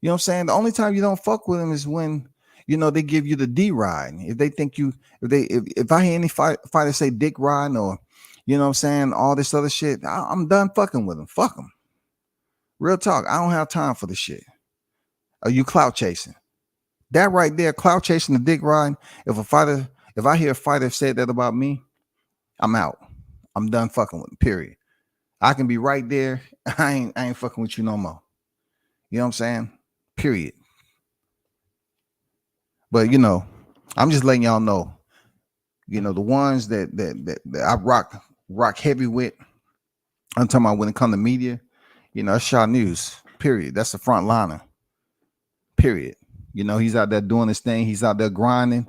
You know what I'm saying? The only time you don't fuck with them is when, they give you the D ride. If they think if I hear any fighter say dick riding or, you know what I'm saying, all this other shit, I'm done fucking with them. Fuck them. Real talk. I don't have time for this shit. Are you clout chasing? That right there, clout chasing, the dick riding. If I hear a fighter say that about me, I'm out. I'm done fucking with them, period. I can be right there. I ain't fucking with you no more. You know what I'm saying? Period. But I'm just letting y'all know. The ones that I rock heavy with. I'm talking about when it comes to media. That's Shaw News. Period. That's the front liner. Period. He's out there doing his thing. He's out there grinding.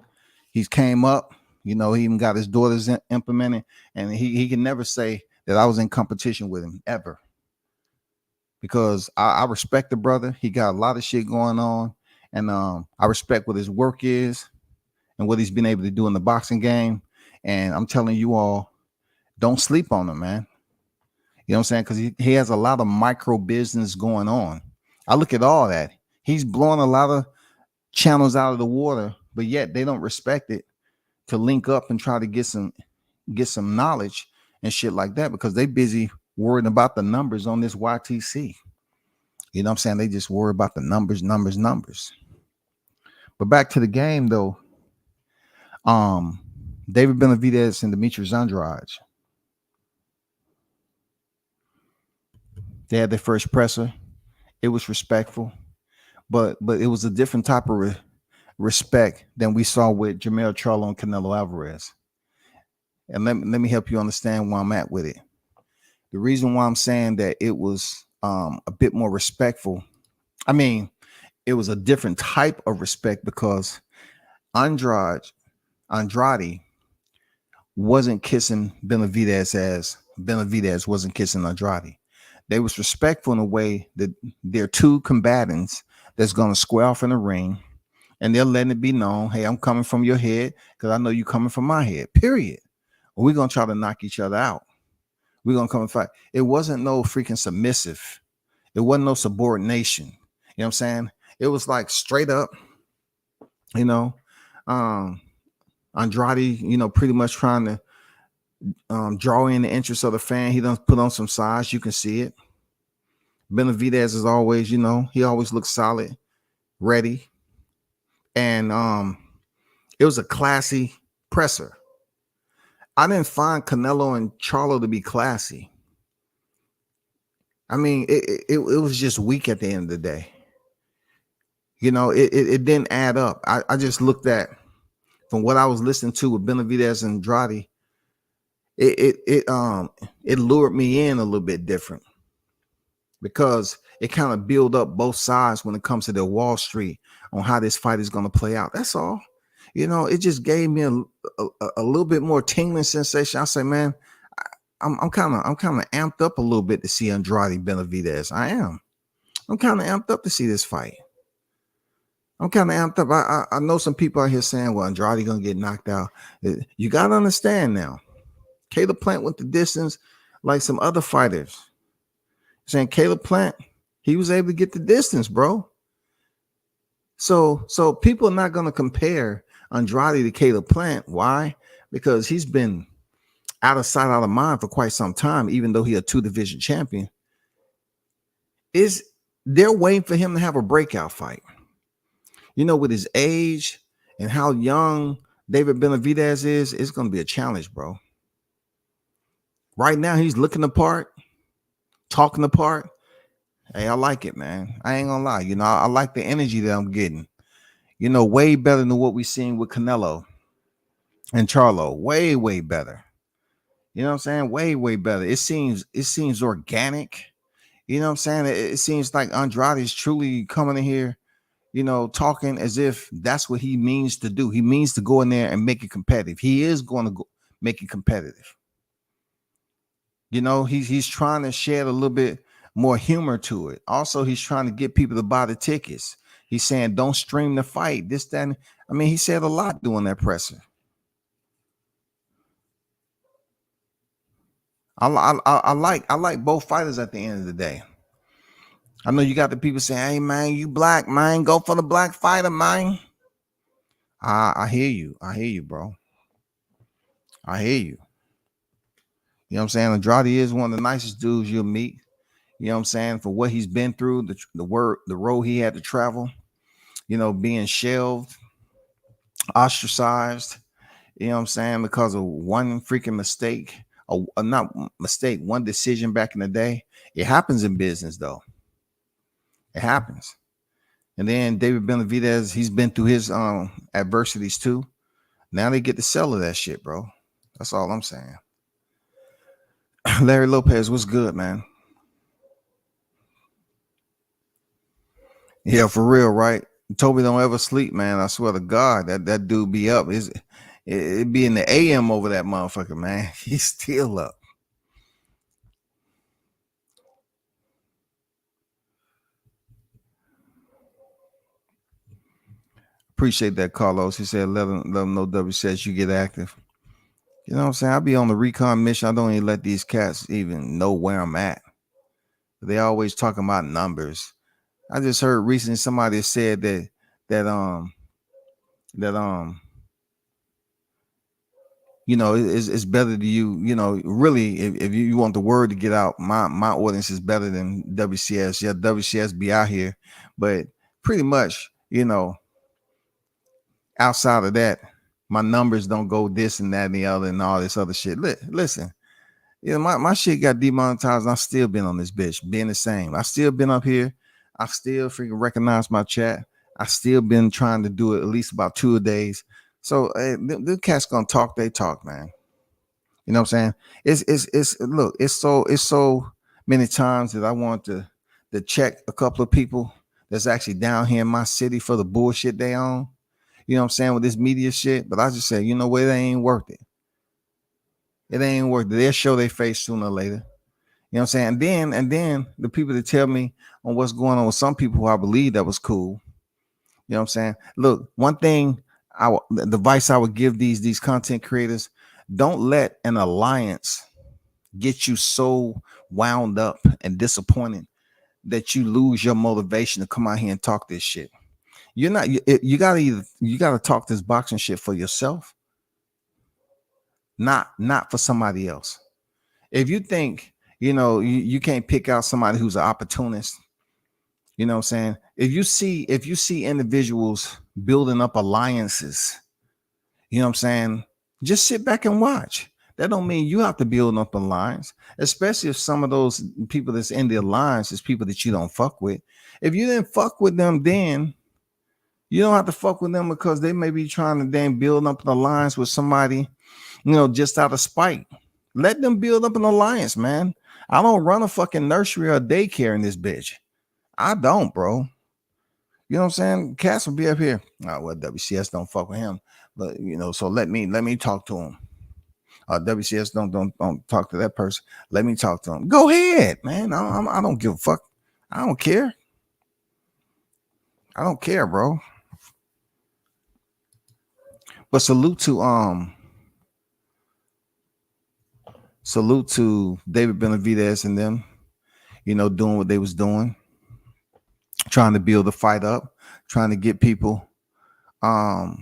He's came up. He even got his daughters implemented, and he can never say that I was in competition with him ever. Because I respect the brother. He got a lot of shit going on. And I respect what his work is and what he's been able to do in the boxing game. And I'm telling you all, don't sleep on him, man. You know what I'm saying? Because he has a lot of micro business going on. I look at all that. He's blowing a lot of channels out of the water, but yet they don't respect it to link up and try to get some knowledge and shit like that because they busy worrying about the numbers on this YTC. You know what I'm saying? They just worry about the numbers. But back to the game though. David Benavidez and Demetrius Andrade. They had their first presser. It was respectful, but it was a different type of respect than we saw with Jermell Charlo and Canelo Alvarez. And let me help you understand where I'm at with it. The reason why I'm saying that it was a bit more respectful, I mean, it was a different type of respect because Andrade wasn't kissing Benavidez as Benavidez wasn't kissing Andrade. They was respectful in a way that they're two combatants that's going to square off in the ring, and they're letting it be known, hey, I'm coming from your head because I know you coming from my head, period. We're going to try to knock each other out. We're going to come and fight. It wasn't no freaking submissive. It wasn't no subordination. You know what I'm saying? It was like straight up, Andrade, pretty much trying to draw in the interest of the fan. He done put on some size. You can see it. Benavidez is always, he always looks solid, ready. And it was a classy presser. I didn't find Canelo and Charlo to be classy. I mean, it was just weak at the end of the day. It didn't add up. I just looked at, from what I was listening to with Benavidez and Andrade, it lured me in a little bit different, because it kind of build up both sides when it comes to the Wall Street on how this fight is going to play out. That's all. It just gave me a little bit more tingling sensation. I say, man, I'm kind of amped up a little bit to see Andrade Benavidez. I am. I'm kind of amped up to see this fight. I'm kind of amped up. I know some people out here saying, well, Andrade gonna get knocked out. You gotta understand now. Caleb Plant went the distance like some other fighters. Saying Caleb Plant, he was able to get the distance, bro. So people are not gonna compare Andrade to Caleb Plant. Why? Because he's been out of sight, out of mind for quite some time, even though he's a 2-division champion. They're waiting for him to have a breakout fight. With his age and how young David Benavidez is, it's going to be a challenge, bro. Right now, he's looking the part, talking the part. Hey, I like it, man. I ain't going to lie. I like the energy that I'm getting. Way better than what we seen with Canelo and Charlo. Way, way better. You know what I'm saying? Way, way better. It seems organic. You know what I'm saying? It seems like Andrade is truly coming in here, talking as if that's what he means to do. He means to go in there and make it competitive. He is going to make it competitive. He's trying to shed a little bit more humor to it. Also, he's trying to get people to buy the tickets. He's saying, don't stream the fight. This, that. I mean, he said a lot doing that presser. I like both fighters at the end of the day. I know you got the people saying, hey, man, you black, man. Go for the black fighter, man. I hear you. I hear you, bro. I hear you. You know what I'm saying? Andrade is one of the nicest dudes you'll meet. You know what I'm saying? For what he's been through, the road he had to travel, being shelved, ostracized, you know what I'm saying? Because of one freaking mistake, not mistake, one decision back in the day. It happens in business, though. It happens. And then David Benavidez, he's been through his adversities too. Now they get the sell of that shit, bro. That's all I'm saying. Larry Lopez, what's good, man? Yeah, for real, right? Toby don't ever sleep, man. I swear to God, that dude be up. It be in the AM over that motherfucker, man. He's still up. Appreciate that, Carlos. He said, let them know W says you get active. You know what I'm saying? I be on the recon mission. I don't even let these cats even know where I'm at. They always talking about numbers. I just heard recently somebody said that it's better to you, really, if you want the word to get out, my audience is better than WCS. Yeah, WCS be out here, but pretty much, outside of that, my numbers don't go this and that and the other and all this other shit. Listen, my shit got demonetized and I still been on this bitch, being the same. I still been up here. I still freaking recognize my chat. I still been trying to do it at least about 2 a days. So the cats gonna talk, they talk, man. You know what I'm saying? It's so many times that I want to check a couple of people that's actually down here in my city for the bullshit they own. You know what I'm saying, with this media shit. But I just say, you know what, it ain't worth it. It ain't worth it. They'll show their face sooner or later. You know what I'm saying? And then the people that tell me on what's going on with some people who I believe that was cool. You know what I'm saying? Look, one thing, the advice I would give these content creators, don't let an alliance get you so wound up and disappointed that you lose your motivation to come out here and talk this shit. You gotta talk this boxing shit for yourself, not for somebody else. If you think You know, you can't pick out somebody who's an opportunist. You know what I'm saying? If you see individuals building up alliances, you know what I'm saying? Just sit back and watch. That don't mean you have to build up an alliance, especially if some of those people that's in the alliance is people that you don't fuck with. If you didn't fuck with them, then you don't have to fuck with them because they may be trying to then build up an alliance with somebody, you know, just out of spite. Let them build up an alliance, man. I don't run a fucking nursery or daycare in this bitch. I don't, bro. You know what I'm saying? Cass will be up here. Oh, well, WCS don't fuck with him. But you know, so let me talk to him. WCS don't talk to that person. Let me talk to him. Go ahead, man. I don't give a fuck. I don't care. I don't care, bro. But salute to David Benavidez and them, you know, doing what they was doing, trying to build the fight up, trying to get people to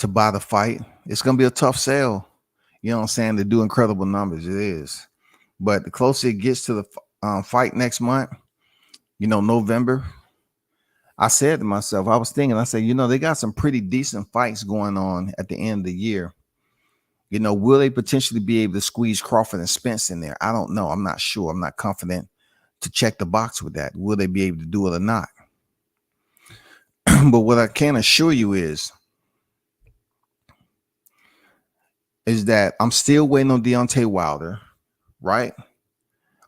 buy the fight. It's gonna be a tough sell, you know what I'm saying, to do incredible numbers. It is. But the closer it gets to the fight next month, you know, November, I said to myself, I was thinking, I said, you know, they got some pretty decent fights going on at the end of the year. You know, will they potentially be able to squeeze Crawford and Spence in there? I don't know. I'm not sure. I'm not confident to check the box with that. Will they be able to do it or not? But what I can assure you is that I'm still waiting on Deontay Wilder, right?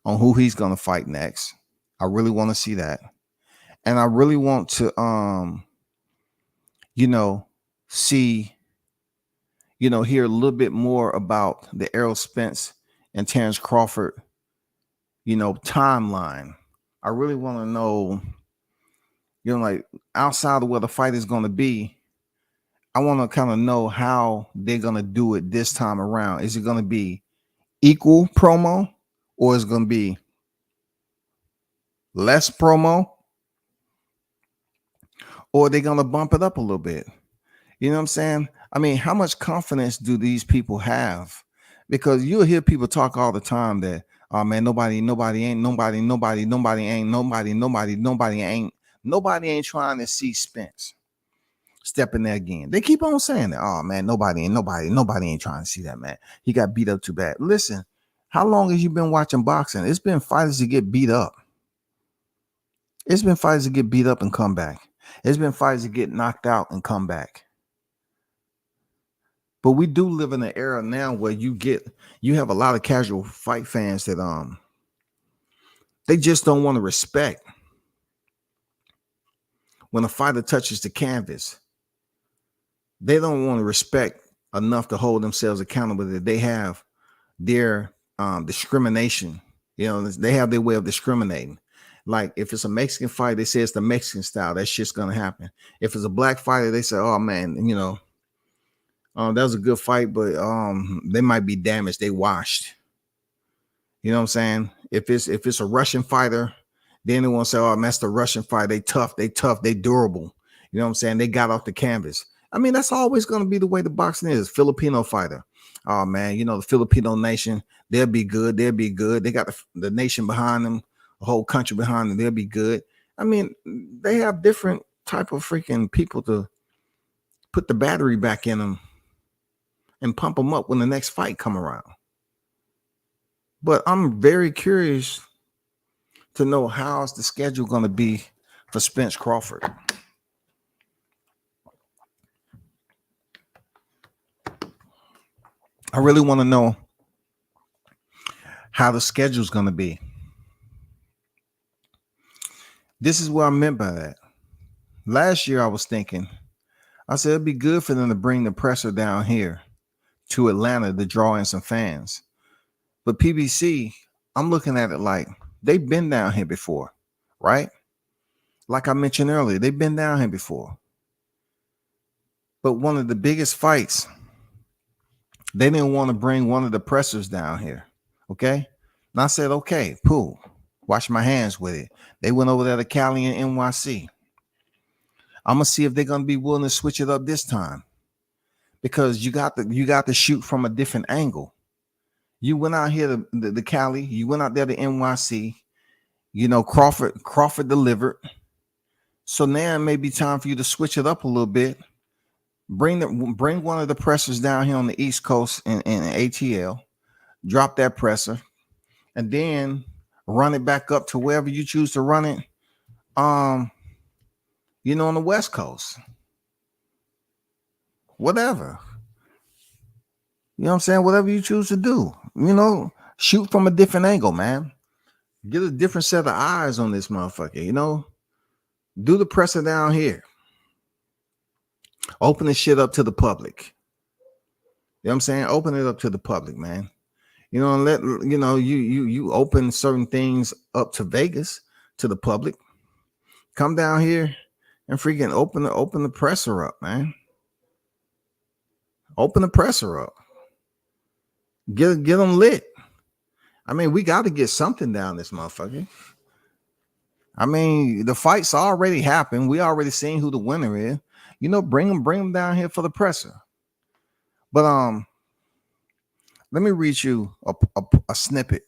On who he's going to fight next. I really want to see that. And I really want to, you know, see, you know, hear a little bit more about the Errol Spence and Terrence Crawford, you know, timeline. I really want to know, you know, like outside of where the fight is going to be, I want to kind of know how they're going to do it this time around. Is it going to be equal promo or is it going to be less promo? Or are they going to bump it up a little bit? You know what I'm saying? I mean, how much confidence do these people have? Because you'll hear people talk all the time that, oh man, nobody ain't trying to see Spence step in there again. They keep on saying that. Oh man, nobody ain't trying to see that, man. He got beat up too bad. Listen, how long have you been watching boxing? It's been fighters to get beat up. It's been fighters to get beat up and come back. It's been fighters to get knocked out and come back. But we do live in an era now where you have a lot of casual fight fans that they just don't want to respect when a fighter touches the canvas. They don't want to respect enough to hold themselves accountable that they have their discrimination. You know, they have their way of discriminating. Like if it's a Mexican fight, they say it's the Mexican style. That shit's gonna happen. If it's a black fighter, they say, oh man, you know, that was a good fight, but they might be damaged. They washed. You know what I'm saying? If it's a Russian fighter, then they want to say, oh, that's the Russian fight. They tough, they durable. You know what I'm saying? They got off the canvas. I mean, that's always going to be the way the boxing is. Filipino fighter. Oh man, you know, the Filipino nation, they'll be good. They'll be good. They got the nation behind them, the whole country behind them. They'll be good. I mean, they have different type of freaking people to put the battery back in them and pump them up when the next fight come around. But I'm very curious to know how's the schedule going to be for Spence Crawford. I really want to know how the schedule's going to be. This is what I meant by that. Last year I was thinking, I said it'd be good for them to bring the presser down here to Atlanta to draw in some fans. But PBC, I'm looking at it like they've been down here before, right? Like I mentioned earlier, they've been down here before. But one of the biggest fights, they didn't want to bring one of the pressers down here, okay? And I said, okay, cool. Wash my hands with it. They went over there to Cali and NYC. I'm going to see if they're going to be willing to switch it up this time. Because you got to shoot from a different angle. You went out here to the Cali. You went out there to NYC. You know, Crawford delivered. So now it may be time for you to switch it up a little bit. Bring one of the pressers down here on the East Coast in ATL. Drop that presser, and then run it back up to wherever you choose to run it. You know, on the West Coast. Whatever. You know what I'm saying? Whatever you choose to do. You know, shoot from a different angle, man. Get a different set of eyes on this motherfucker. You know, do the presser down here. Open the shit up to the public. You know what I'm saying? Open it up to the public, man. You know, and let you know you open certain things up to Vegas to the public. Come down here and freaking open the presser up, man. Open the presser up. Get them lit. I mean, we got to get something down this motherfucker. I mean, the fight's already happened. We already seen who the winner is. You know, bring them down here for the presser. But let me read you a snippet.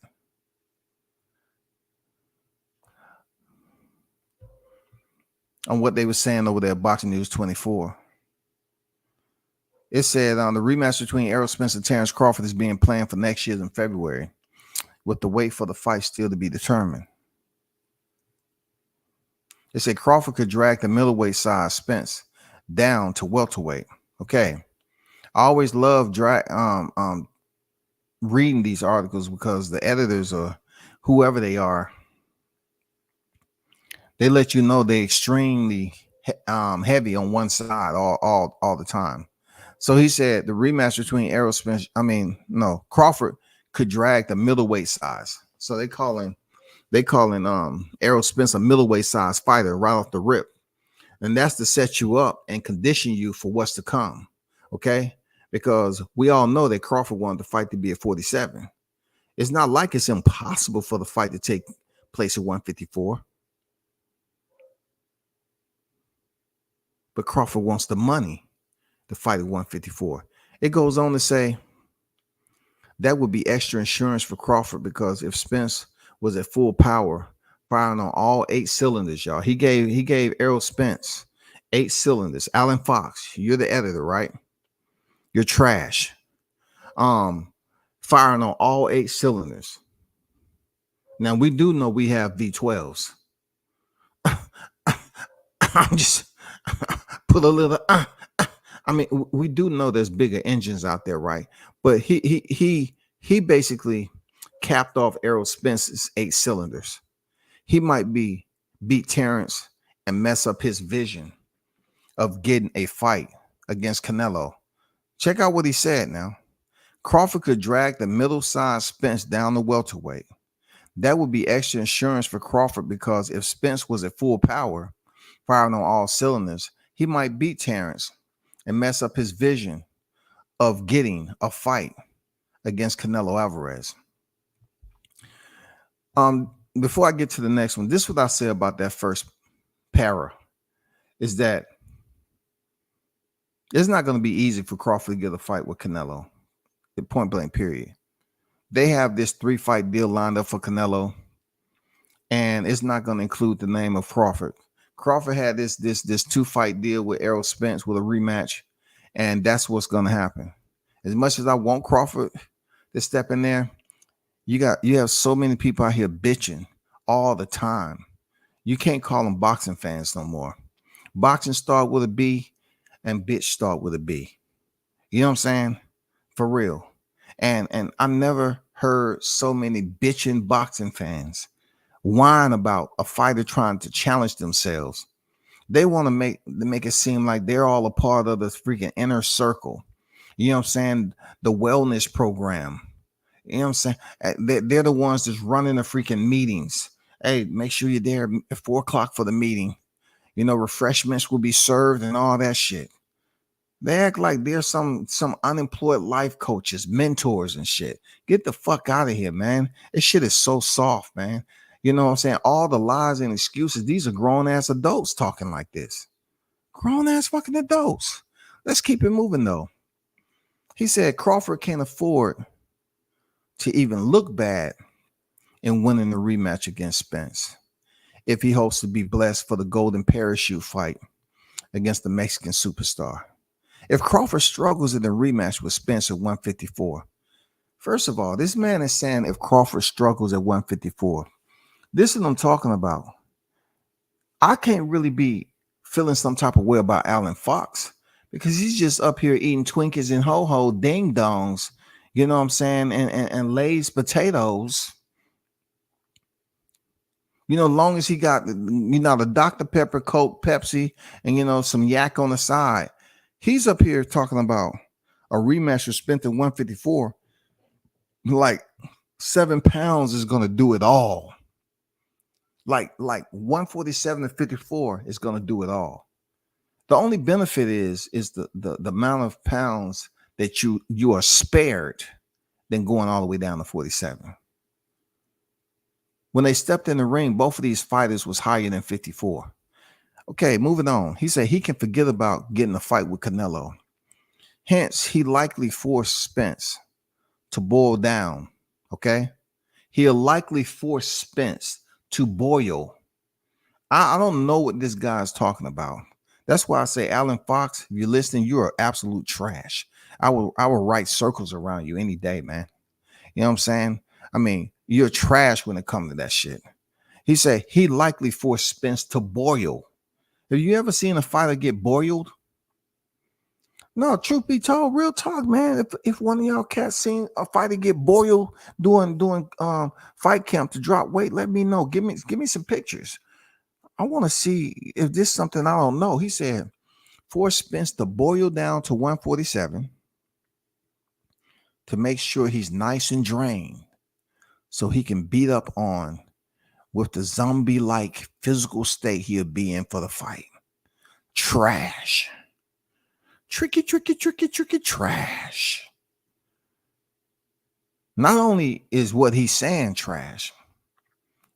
On what they were saying over there at Boxing News 24. It said the rematch between Errol Spence and Terrence Crawford is being planned for next year in February, with the weight for the fight still to be determined. It said Crawford could drag the middleweight size Spence down to welterweight. Okay. I always love reading these articles because the editors or whoever they are, they let you know they're extremely heavy on one side all the time. So he said the rematch between Errol Spence, Crawford could drag the middleweight size. So they calling Errol Spence a middleweight size fighter right off the rip. And that's to set you up and condition you for what's to come. Okay? Because we all know that Crawford wanted the fight to be at 47. It's not like it's impossible for the fight to take place at 154. But Crawford wants the money to fight at 154. It goes on to say that would be extra insurance for Crawford because if Spence was at full power, firing on all 8 cylinders, y'all. He gave Errol Spence 8 cylinders. Alan Fox, you're the editor, right? You're trash. Firing on all 8 cylinders. Now we do know we have V12s. I'm just put a little. I mean, we do know there's bigger engines out there, right? But he basically capped off Errol Spence's 8 cylinders. He might beat Terrence and mess up his vision of getting a fight against Canelo. Check out what he said now. Crawford could drag the middle-sized Spence down to welterweight. That would be extra insurance for Crawford because if Spence was at full power, firing on all cylinders, he might beat Terrence and mess up his vision of getting a fight against Canelo Alvarez. Before I get to the next one, this is what I say about that first para, is that it's not going to be easy for Crawford to get a fight with Canelo. Point blank, period. They have this 3-fight deal lined up for Canelo, and it's not going to include the name of Crawford. Crawford had this 2-fight deal with Errol Spence with a rematch, and that's what's going to happen. As much as I want Crawford to step in there, you have so many people out here bitching all the time. You can't call them boxing fans no more. Boxing start with a B and bitch start with a B. You know what I'm saying? For real. And I never heard so many bitching boxing fans whine about a fighter trying to challenge themselves. They want to make it seem like they're all a part of the freaking inner circle. You know what I'm saying? The wellness program. You know what I'm saying? They're the ones that's running the freaking meetings. Hey, make sure you're there at 4:00 for the meeting. You know, refreshments will be served and all that shit. They act like they're some unemployed life coaches, mentors and shit. Get the fuck out of here, man. This shit is so soft, man. You know what I'm saying? All the lies and excuses. These are grown-ass adults talking like this. Grown-ass fucking adults. Let's keep it moving, though. He said Crawford can't afford to even look bad in winning the rematch against Spence if he hopes to be blessed for the golden parachute fight against the Mexican superstar. If Crawford struggles in the rematch with Spence at 154, first of all, this man is saying if Crawford struggles at 154, this is what I'm talking about. I can't really be feeling some type of way about Alan Fox because he's just up here eating Twinkies and ho-ho ding dongs, you know what I'm saying, and Lay's potatoes. You know, long as he got, the Dr. Pepper, Coke, Pepsi, and, some yak on the side. He's up here talking about a rematch with Spence at 154. Like 7 pounds is going to do it all. Like 147 to 54 is going to do it all. The only benefit is the amount of pounds that you are spared than going all the way down to 47. When they stepped in the ring, both of these fighters was higher than 54. Okay, moving on. He said he can forget about getting a fight with Canelo. Hence, he likely forced Spence to boil down. Okay? He'll likely force Spence to boil. I don't know what this guy's talking about. That's why I say, Alan Fox, if you're listening, you are absolute trash. I will write circles around you any day, man. You know what I'm saying? I mean, you're trash when it comes to that shit. He said he likely forced Spence to boil. Have you ever seen a fighter get boiled? No, truth be told, real talk, man. If one of y'all cats seen a fighter get boiled doing fight camp to drop weight, let me know. Give me some pictures. I want to see if this is something I don't know. He said force Spence to boil down to 147 to make sure he's nice and drained so he can beat up on with the zombie-like physical state he'll be in for the fight. Trash. Tricky trash. Not only is what he's saying trash,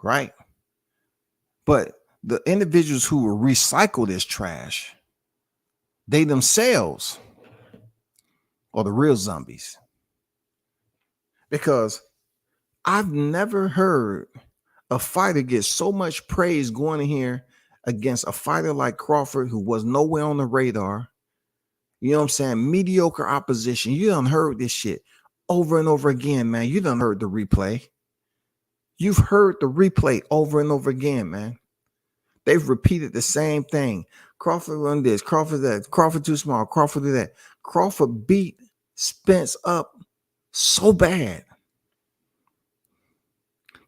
right? But the individuals who will recycle this trash, they themselves are the real zombies. Because I've never heard a fighter get so much praise going in here against a fighter like Crawford, who was nowhere on the radar. You know what I'm saying? Mediocre opposition. You done heard this shit over and over again, man. You done heard the replay. You've heard the replay over and over again, man. They've repeated the same thing. Crawford run this, Crawford that, Crawford too small, Crawford did that. Crawford beat Spence up so bad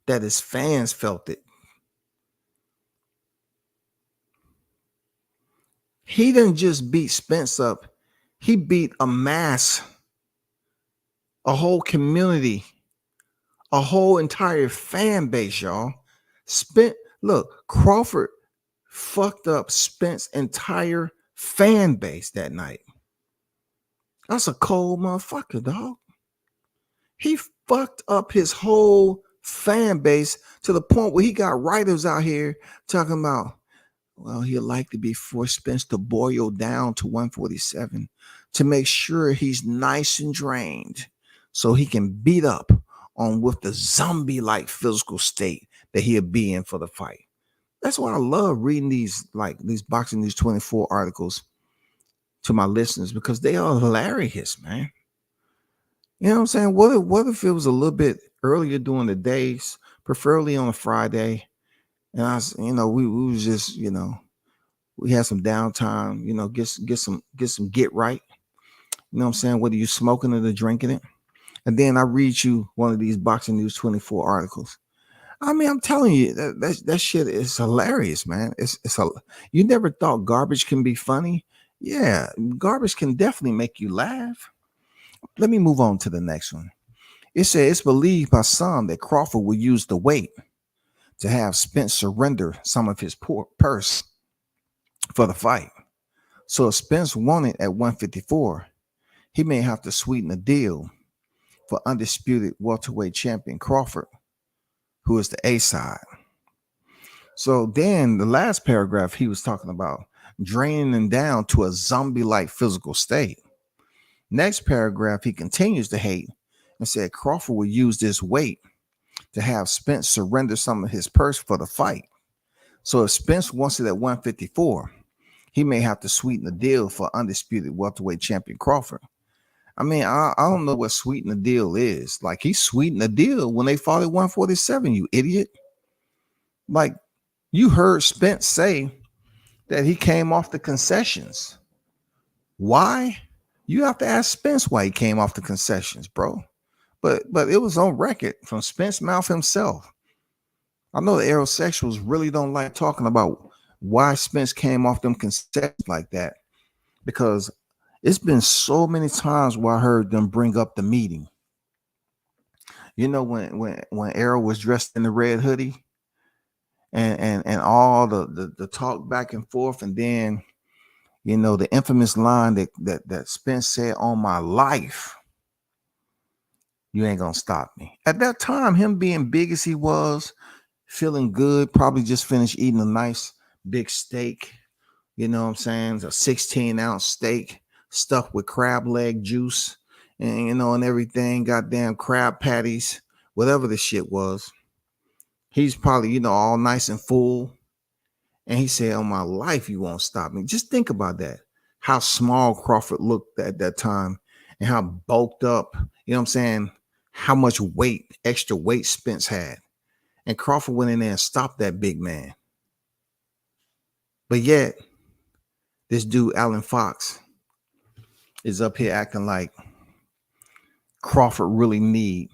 that his fans felt it. He didn't just beat Spence up. He beat a mass, a whole community, a whole entire fan base, y'all. Look, Crawford fucked up Spence's entire fan base that night. That's a cold motherfucker, dog. He fucked up his whole fan base to the point where he got writers out here talking about, well, he'd like to be forced Spence to boil down to 147 to make sure he's nice and drained so he can beat up on with the zombie-like physical state that he'll be in for the fight. That's why I love reading these Boxing News 24 articles to my listeners, because they are hilarious, man. You know what I'm saying? What if it was a little bit earlier during the days, preferably on a Friday, and I was, we was just, we had some downtime, get some get right. You know what I'm saying? Whether you're smoking it or drinking it. And then I read you one of these Boxing News 24 articles. I mean, I'm telling you, that shit is hilarious, man. You never thought garbage can be funny? Yeah, garbage can definitely make you laugh. Let me move on to the next one. It says it's believed by some that Crawford will use the weight to have Spence surrender some of his purse for the fight. So if Spence won it at 154, he may have to sweeten the deal for undisputed welterweight champion Crawford, who is the A side. So then the last paragraph, he was talking about draining him down to a zombie-like physical state. Next paragraph, he continues to hate and said Crawford would use this weight to have Spence surrender some of his purse for the fight. So if Spence wants it at 154, he may have to sweeten the deal for undisputed welterweight champion Crawford. I mean, I don't know what sweeten the deal is. Like, he sweetened the deal when they fought at 147, you idiot. Like, you heard Spence say that he came off the concessions. Why? You have to ask Spence why he came off the concessions, bro. But it was on record from Spence's mouth himself. I know the aerosexuals really don't like talking about why Spence came off them concessions like that, because it's been so many times where I heard them bring up the meeting. You know, when Errol was dressed in the red hoodie and all the talk back and forth, and then, you know, the infamous line that Spence said, "On my life, you ain't gonna stop me." At that time, him being big as he was, feeling good, probably just finished eating a nice big steak, you know what I'm saying? A 16-ounce steak stuffed with crab leg juice and, you know, and everything, goddamn crab patties, whatever the shit was. He's probably, you know, all nice and full. And he said, "On my life, you won't stop me." Just think about that. How small Crawford looked at that time and how bulked up, you know what I'm saying? How much weight, extra weight Spence had. And Crawford went in there and stopped that big man. But yet, this dude, Alan Fox, is up here acting like Crawford really need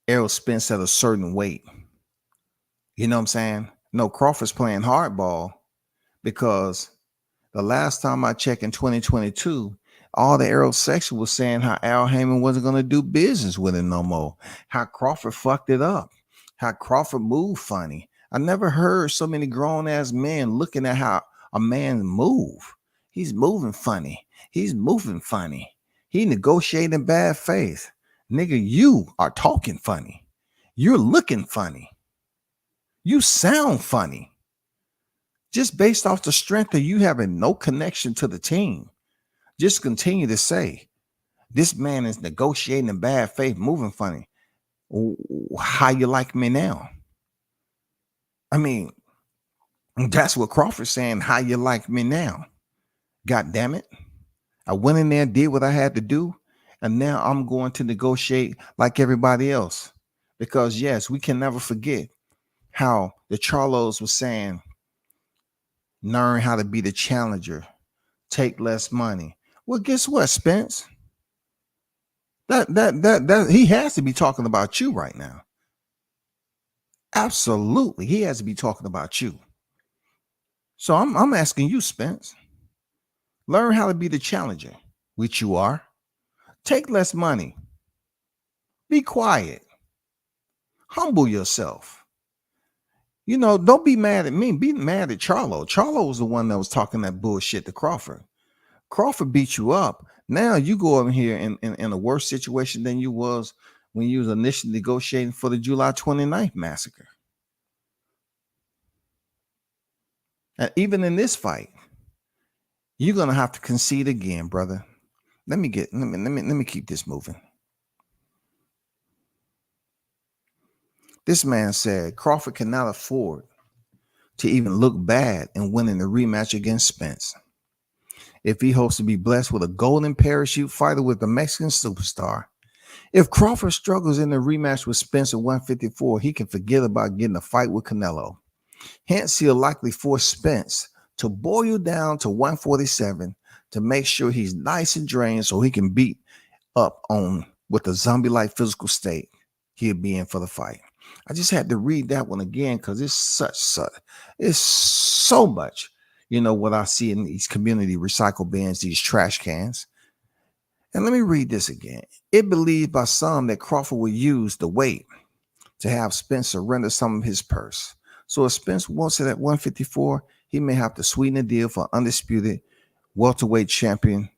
Errol Spence at a certain weight. You know what I'm saying? No, Crawford's playing hardball, because the last time I checked in 2022, all the aerosexual was saying how Al Heyman wasn't going to do business with him no more. How Crawford fucked it up. How Crawford moved funny. I never heard so many grown-ass men looking at how a man move. He's moving funny. He's moving funny. He negotiating bad faith. Nigga, you are talking funny. You're looking funny. You sound funny. Just based off the strength of you having no connection to the team. Just continue to say, this man is negotiating in bad faith, moving funny. How you like me now? I mean, that's what Crawford's saying. How you like me now? God damn it. I went in there, did what I had to do, and now I'm going to negotiate like everybody else. Because yes, we can never forget how the Charlos was saying, learn how to be the challenger, take less money. Well, guess what, Spence? That he has to be talking about you right now. Absolutely, he has to be talking about you. So I'm asking you, Spence, learn how to be the challenger, which you are. Take less money. Be quiet. Humble yourself. You know, don't be mad at me. Be mad at Charlo. Charlo was the one that was talking that bullshit to Crawford. Crawford beat you up. Now you go over here in a worse situation than you was when you was initially negotiating for the July 29th massacre. And even in this fight, you're gonna have to concede again, brother. Let me keep this moving. This man said Crawford cannot afford to even look bad in winning the rematch against Spence. If he hopes to be blessed with a golden parachute fighter with the Mexican superstar, if Crawford struggles in the rematch with Spence at 154, he can forget about getting a fight with Canelo. Hence, he'll likely force Spence to boil down to 147 to make sure he's nice and drained so he can beat up on with a zombie-like physical state he'll be in for the fight. I just had to read that one again because it's it's so much, you know, what I see in these community recycle bins, these trash cans. And let me read this again. It believed by some that Crawford would use the weight to have Spence surrender some of his purse. So if Spence wants it at 154, he may have to sweeten the deal for undisputed welterweight champion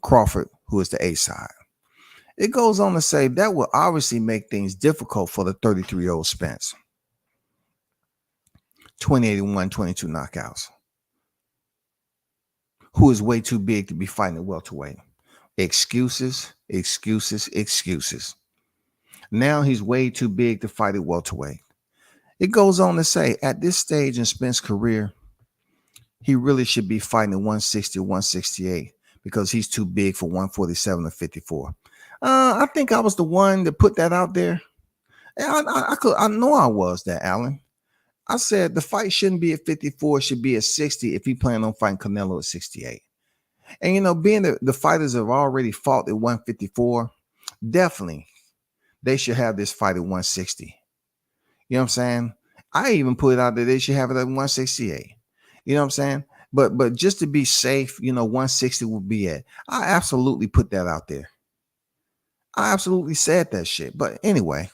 Crawford, who is the A side. It goes on to say that will obviously make things difficult for the 33-year-old Spence. 2081, 22 knockouts. Who is way too big to be fighting at welterweight. Excuses, excuses, excuses. Now he's way too big to fight at welterweight. It goes on to say, at this stage in Spence's career, he really should be fighting at 160, 168 because he's too big for 147 or 54. I think I was the one that put that out there. I know I was that, Alan. I said the fight shouldn't be at 54, it should be at 60 if he planned on fighting Canelo at 68. And, being the fighters have already fought at 154, definitely they should have this fight at 160. You know what I'm saying? I even put it out that they should have it at 168. You know what I'm saying? But just to be safe, 160 would be it. I absolutely put that out there. I absolutely said that shit. But anyway,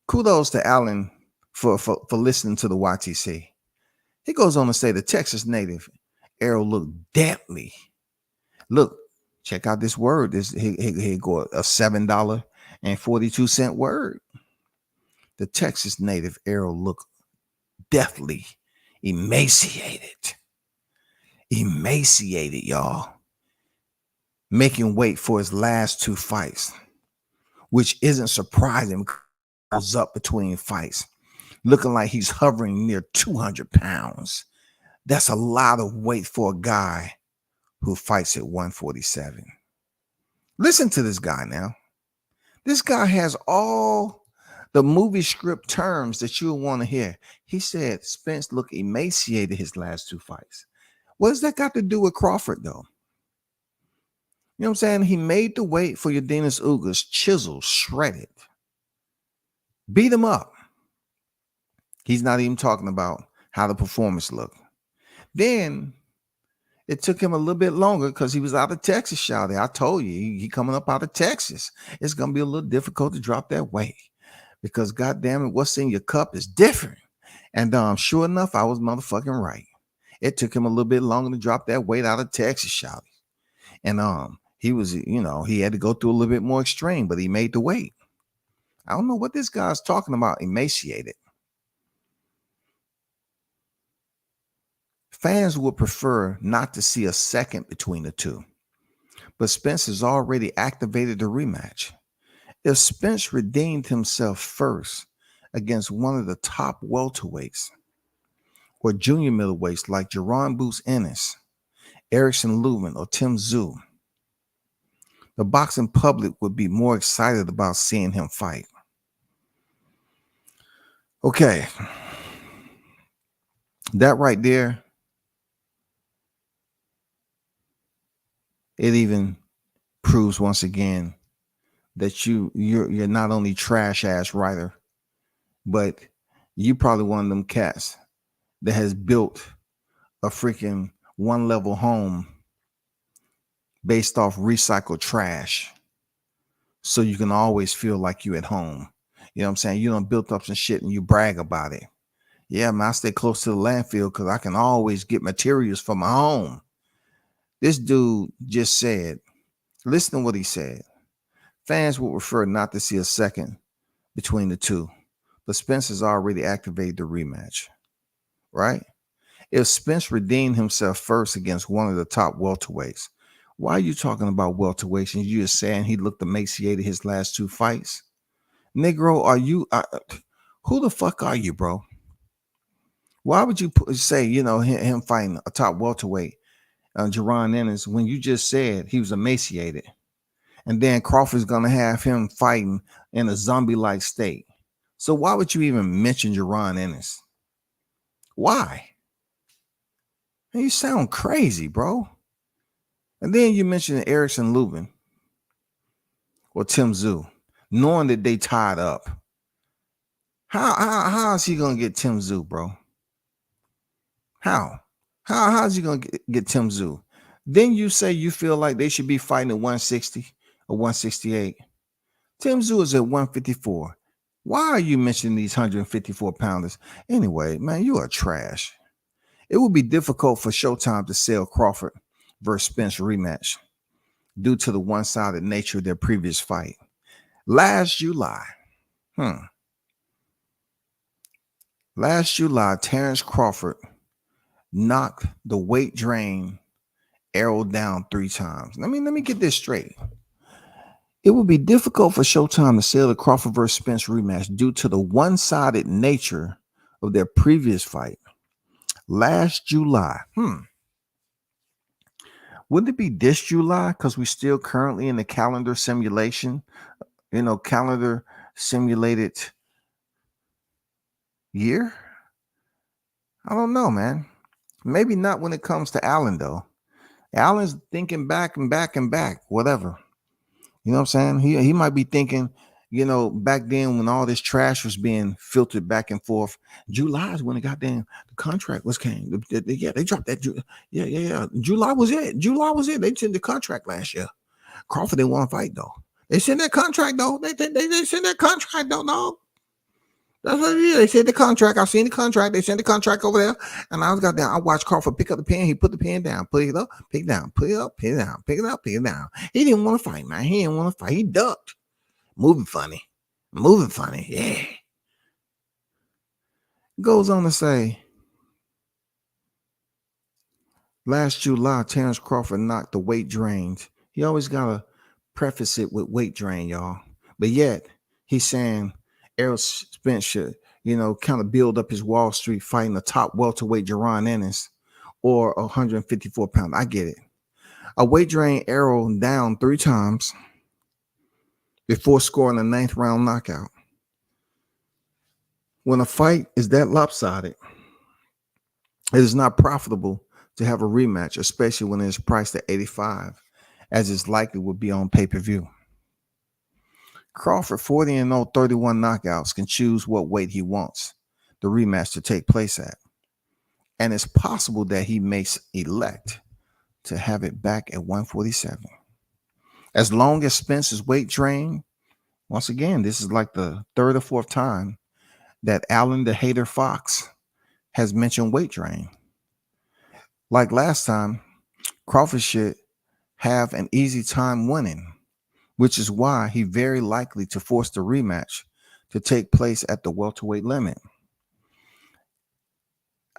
kudos to Allen for listening to the YTC. He goes on to say the Texas native Errol looked deadly. Look, check out this word. He go a $7.42 word. The Texas native Errol looked deathly emaciated. Emaciated, y'all. Making weight for his last two fights, which isn't surprising. Goes up between fights, looking like he's hovering near 200 pounds. That's a lot of weight for a guy who fights at 147. Listen to this guy now. This guy has all the movie script terms that you'll want to hear. He said Spence looked emaciated his last two fights. What does that got to do with Crawford, though? You know what I'm saying? He made the weight for Yordenis Ugas, chiseled, shredded, beat him up. He's not even talking about how the performance looked. Then it took him a little bit longer because he was out of Texas, shouty. I told you, he coming up out of Texas. It's going to be a little difficult to drop that weight because, goddamn it, what's in your cup is different. And sure enough, I was motherfucking right. It took him a little bit longer to drop that weight out of Texas, shouty. And he was, he had to go through a little bit more extreme, but he made the weight. I don't know what this guy's talking about, emaciated. Fans would prefer not to see a second between the two, but Spence has already activated the rematch. If Spence redeemed himself first against one of the top welterweights or junior middleweights like Jaron Boots Ennis, Erickson Lubin, or Tim Tszyu, the boxing public would be more excited about seeing him fight. Okay. That right there, it even proves once again that you're not only trash ass writer, but you probably one of them cats that has built a freaking one level home based off recycled trash, so you can always feel like you at home. You know what I'm saying? You done built up some shit and you brag about it. Yeah, man, I stay close to the landfill because I can always get materials for my home. This dude just said, listen to what he said. Fans would prefer not to see a second between the two, but Spence has already activated the rematch, right? If Spence redeemed himself first against one of the top welterweights, why are you talking about welterweights and you just saying he looked emaciated his last two fights? Negro, are you, who the fuck are you, bro? Why would you say, him fighting a top welterweight, Jaron Ennis, when you just said he was emaciated? And then Crawford's going to have him fighting in a zombie-like state. So why would you even mention Jaron Ennis? Why? Man, you sound crazy, bro. And then you mentioned Erickson Lubin or Tim Tszyu, knowing that they tied up. How is he going to get Tim Tszyu, bro? How is he going to get Tim Tszyu? Then you say you feel like they should be fighting at 160 or 168. Tim Tszyu is at 154. Why are you mentioning these 154 pounders? Anyway, man, you are trash. It would be difficult for Showtime to sell Crawford versus Spence rematch due to the one-sided nature of their previous fight. Last July, Terrence Crawford knocked the weight drain Errol down 3 times. Let me get this straight. It would be difficult for Showtime to sell the Crawford vs. Spence rematch due to the one-sided nature of their previous fight last July. Wouldn't it be this July? Because we're still currently in the calendar simulation, calendar simulated year? I don't know, man. Maybe not when it comes to Allen, though. Allen's thinking back and back and back, whatever. You know what I'm saying? He might be thinking, back then when all this trash was being filtered back and forth. July is when the contract came. Yeah, they dropped that. Yeah. July was it. They sent the contract last year. Crawford didn't want to fight though. They sent that contract though. They sent that contract though. No, that's what it is. They sent the contract. I seen the contract. They sent the contract over there, and I was got down. I watched Crawford pick up the pen. He put the pen down, put it up, pick it down, put it up, pick it down, pick it up, pick it down. He didn't want to fight, man. He didn't want to fight. He ducked. Moving funny. Yeah. Goes on to say, last July, Terrence Crawford knocked the weight drains. He always gotta preface it with weight drain, y'all. But yet he's saying Errol Spence should, kind of build up his Wall Street fighting the top welterweight Jaron Ennis or 154 pound. I get it. A weight drain Errol down 3 times before scoring a 9th round knockout. When a fight is that lopsided, it is not profitable to have a rematch, especially when it's priced at 85, as it's likely will be on pay-per-view. Crawford, 40-0, 31 knockouts, can choose what weight he wants the rematch to take place at. And it's possible that he may elect to have it back at 147. As long as Spence's weight drain, once again, this is like the 3rd or 4th time that Allen the Hater Fox has mentioned weight drain. Like last time, Crawford should have an easy time winning, which is why he very likely to force the rematch to take place at the welterweight limit.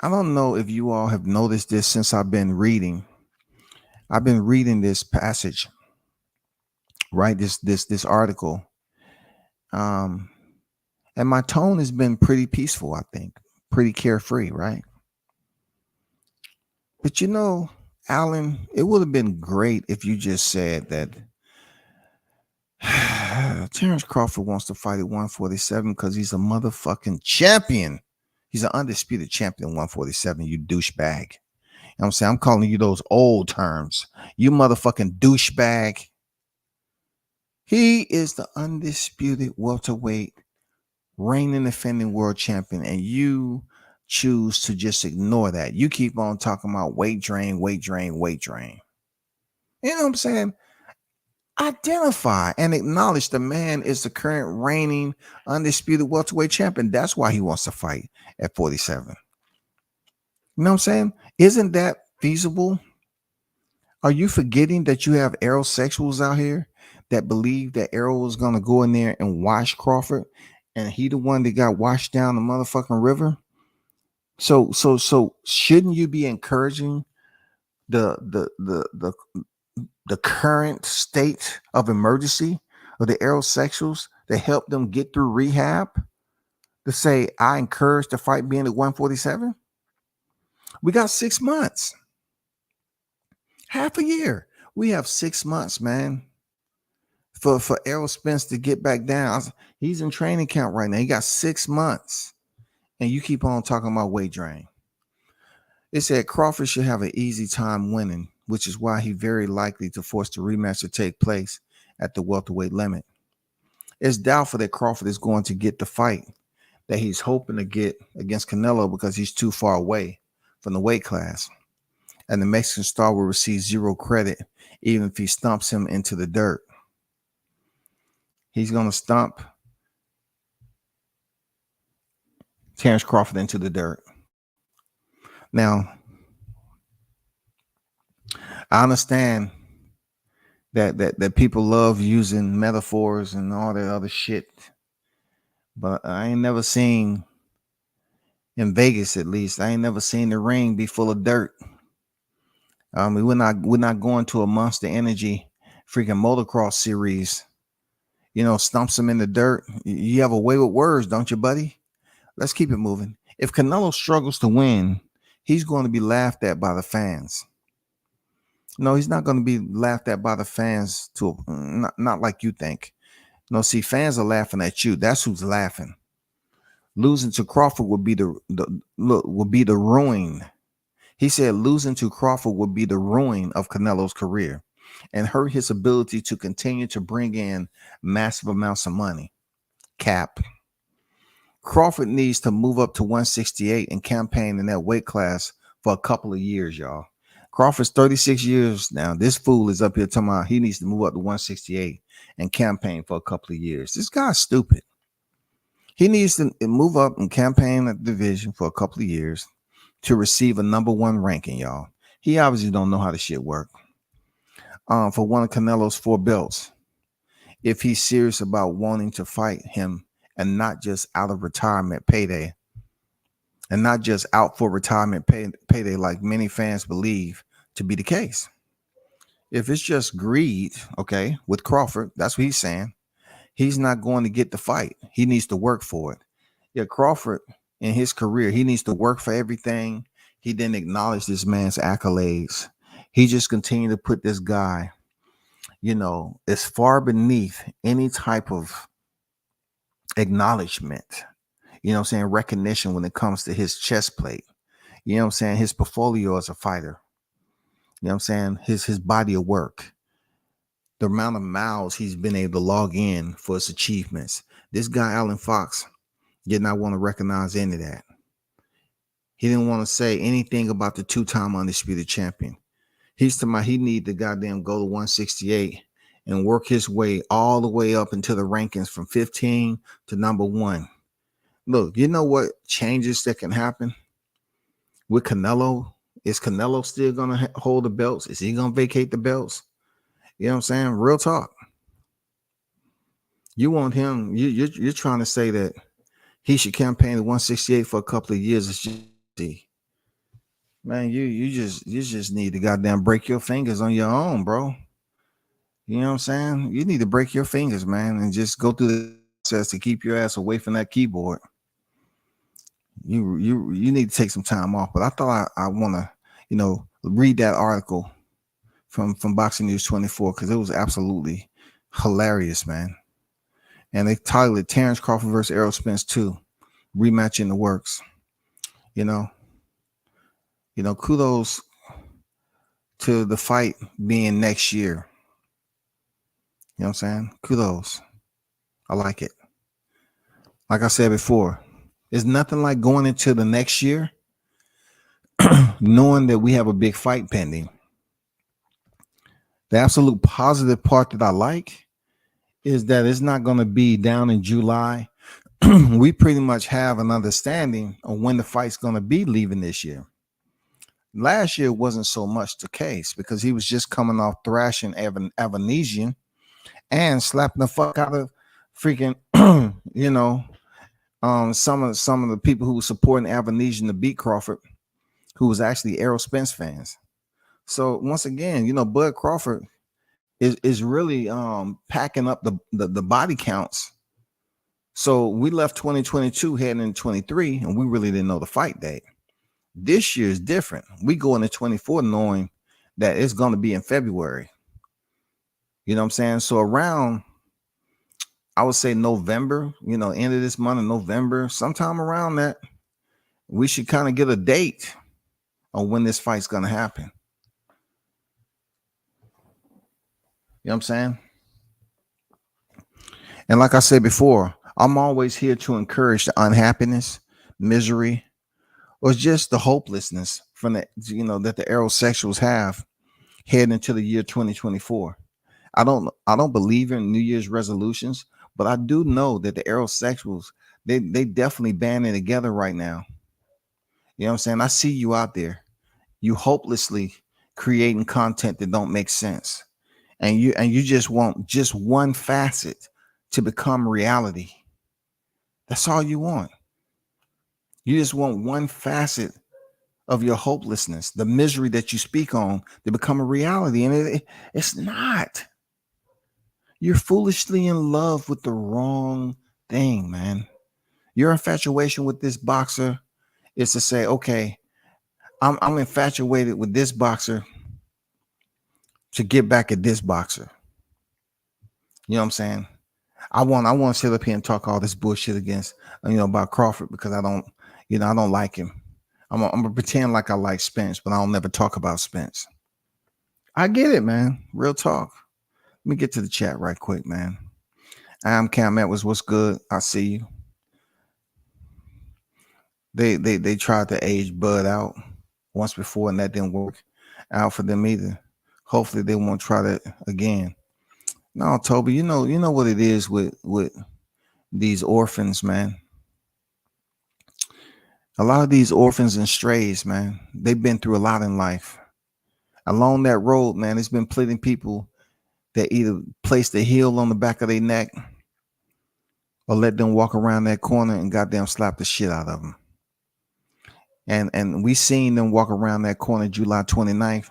I don't know if you all have noticed this since I've been reading. I've been reading this passage, right? This article. And my tone has been pretty peaceful, I think. Pretty carefree, right? But Alan, it would have been great if you just said that Terrence Crawford wants to fight at 147 because he's a motherfucking champion. He's an undisputed champion at 147, you douchebag. You know what I'm saying? I'm calling you those old terms. You motherfucking douchebag. He is the undisputed welterweight reigning defending world champion, and you choose to just ignore that. You keep on talking about weight drain. You know what I'm saying? Identify and acknowledge the man is the current reigning undisputed welterweight champion. That's why he wants to fight at 47. You know what I'm saying? Isn't that feasible? Are you forgetting that you have aerosexuals out here that believe that Errol was going to go in there and wash Crawford, and he the one that got washed down the motherfucking river? So shouldn't you be encouraging the current state of emergency of the aerosexuals that help them get through rehab to say, I encourage the fight being at 147? We got 6 months, half a year. We have 6 months, man, for Errol Spence to get back down. He's in training camp right now. He got 6 months, and you keep on talking about weight drain. It said Crawford should have an easy time winning, which is why he's very likely to force the rematch to take place at the welterweight limit. It's doubtful that Crawford is going to get the fight that he's hoping to get against Canelo because he's too far away from the weight class. And the Mexican star will receive zero credit even if he stomps him into the dirt. He's going to stomp Terrence Crawford into the dirt. Now, I understand that people love using metaphors and all that other shit, but I ain't never seen, in Vegas at least, I ain't never seen the ring be full of dirt. We're not going to a Monster Energy freaking motocross series. Stumps him in the dirt. You have a way with words, don't you, buddy? Let's keep it moving. If Canelo struggles to win, he's going to be laughed at by the fans. No, he's not going to be laughed at by the fans not like you think. No, see, fans are laughing at you. That's who's laughing. Losing to Crawford would be the ruin. He said losing to Crawford would be the ruin of Canelo's career and hurt his ability to continue to bring in massive amounts of money. Cap. Crawford needs to move up to 168 and campaign in that weight class for a couple of years, y'all. Crawford's 36 years now. This fool is up here talking about he needs to move up to 168 and campaign for a couple of years. This guy's stupid. He needs to move up and campaign at the division for a couple of years to receive a number one ranking, y'all. He obviously don't know how the shit work. For one of Canelo's 4 belts, if he's serious about wanting to fight him and not just out of retirement payday, and not just out for retirement payday like many fans believe to be the case. If it's just greed, okay, with Crawford, that's what he's saying. He's not going to get the fight. He needs to work for it. Yeah, Crawford in his career, he needs to work for everything. He didn't acknowledge this man's accolades. He just continued to put this guy, as far beneath any type of acknowledgement, recognition when it comes to his chest plate, his portfolio as a fighter, his body of work, the amount of miles he's been able to log in for his achievements. This guy, Alan Fox, did not want to recognize any of that. He didn't want to say anything about the 2-time undisputed champion. He's talking about he need to goddamn go to 168 and work his way all the way up into the rankings from 15 to number 1. Look, you know what changes that can happen with Canelo? Is Canelo still going to hold the belts? Is he going to vacate the belts? You know what I'm saying? Real talk. You want him, you're trying to say that he should campaign at 168 for a couple of years. It's just, man, you just need to goddamn break your fingers on your own, bro. You know what I'm saying? You need to break your fingers, man, and just go through the process to keep your ass away from that keyboard. You need to take some time off. But I thought I want to, read that article from Boxing News 24 because it was absolutely hilarious, man. And they titled it Terrence Crawford versus Errol Spence 2, rematch in the works. Kudos to the fight being next year. You know what I'm saying? Kudos. I like it. Like I said before, it's nothing like going into the next year knowing that we have a big fight pending. The absolute positive part that I like is that it's not going to be down in July. We pretty much have an understanding of when the fight's going to be leaving this year. Last year wasn't so much the case because he was just coming off thrashing Avanesian and slapping the fuck out of freaking, some of the people who were supporting Avanesian to beat Crawford, who was actually Errol Spence fans. So once again, Bud Crawford is really packing up the body counts. So we left 2022 heading into 23, and we really didn't know the fight date. This year is different. We go into 24 knowing that it's going to be in February. You know what I'm saying? So around, I would say November, end of this month of November, sometime around that, we should kind of get a date on when this fight's going to happen. You know what I'm saying? And like I said before, I'm always here to encourage the unhappiness, misery, or just the hopelessness from that the aerosexuals have heading into the year 2024. I don't believe in New Year's resolutions, but I do know that the aerosexuals, they definitely banding together right now. You know what I'm saying? I see you out there. You hopelessly creating content that don't make sense. And you just want just one facet to become reality. That's all you want. You just want one facet of your hopelessness, the misery that you speak on, to become a reality. And it's not. You're foolishly in love with the wrong thing, man. Your infatuation with this boxer is to say, okay, I'm infatuated with this boxer to get back at this boxer. You know what I'm saying? I want to sit up here and talk all this bullshit against, about Crawford, because I don't like him. I'm gonna pretend like I like Spence, but I'll never talk about Spence. I get it, man. Real talk. Let me get to the chat right quick, man. I'm Cam Edwards. What's good? I see you. They tried to age Bud out once before, and that didn't work out for them either. Hopefully they won't try that again. No, Toby, you know what it is with these orphans, man. A lot of these orphans and strays, man, they've been through a lot in life. Along that road, man, there's been plenty of people that either placed a heel on the back of their neck or let them walk around that corner and goddamn slap the shit out of them. And we seen them walk around that corner July 29th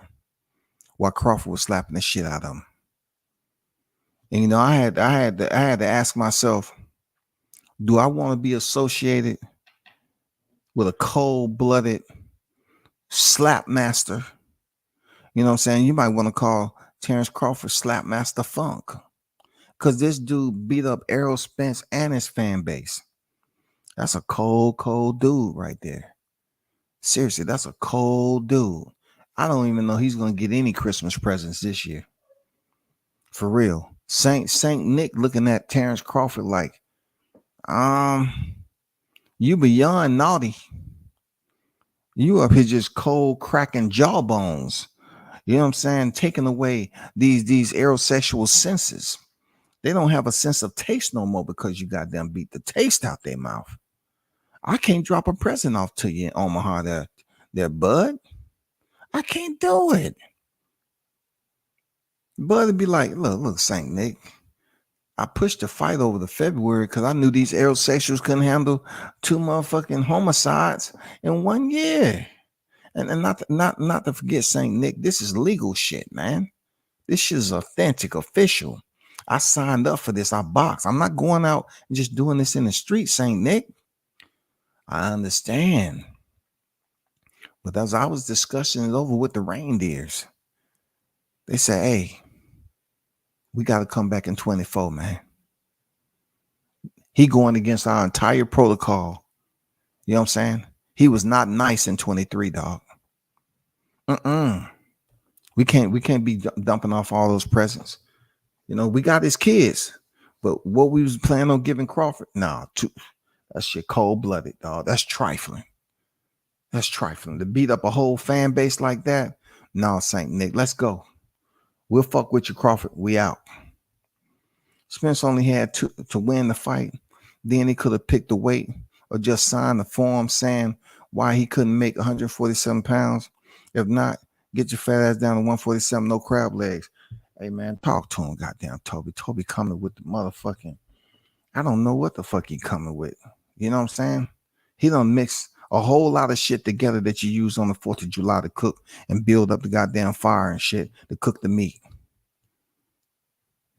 while Crawford was slapping the shit out of them. And I had to ask myself, do I want to be associated with a cold-blooded slap master? You know what I'm saying? You might want to call Terrence Crawford Slap Master Funk, because this dude beat up Errol Spence and his fan base. That's a cold dude right there. Seriously, that's a cold dude. I don't even know he's going to get any Christmas presents this year. For real. Saint Nick looking at Terrence Crawford like, you beyond naughty. You up here just cold cracking jawbones. You know what I'm saying? Taking away these aerosexual senses. They don't have a sense of taste no more because you got them beat the taste out their mouth. I can't drop a present off to you in Omaha there, bud. I can't do it. Bud would be like, look, Saint Nick. I pushed the fight over to February because I knew these aerosexuals couldn't handle 2 motherfucking homicides in 1 year. And not to forget, Saint Nick, this is legal shit, man. This shit is authentic, official. I signed up for this. I boxed. I'm not going out and just doing this in the street, Saint Nick. I understand. But as I was discussing it over with the reindeers, they said, hey, we got to come back in 24, man. He going against our entire protocol. You know what I'm saying? He was not nice in 23, dog. We can't be dumping off all those presents. We got his kids, but what we was planning on giving Crawford, that shit cold-blooded, dog. That's trifling. That's trifling. To beat up a whole fan base like that, no, Saint Nick, let's go. We'll fuck with you, Crawford. We out. Spence only had to win the fight. Then he could have picked the weight or just signed the form saying why he couldn't make 147 pounds. If not, get your fat ass down to 147, no crab legs. Hey, man, talk to him, goddamn Toby. Toby coming with the motherfucking, I don't know what the fuck he coming with. You know what I'm saying? He done mix a whole lot of shit together that you use on the 4th of July to cook and build up the goddamn fire and shit to cook the meat.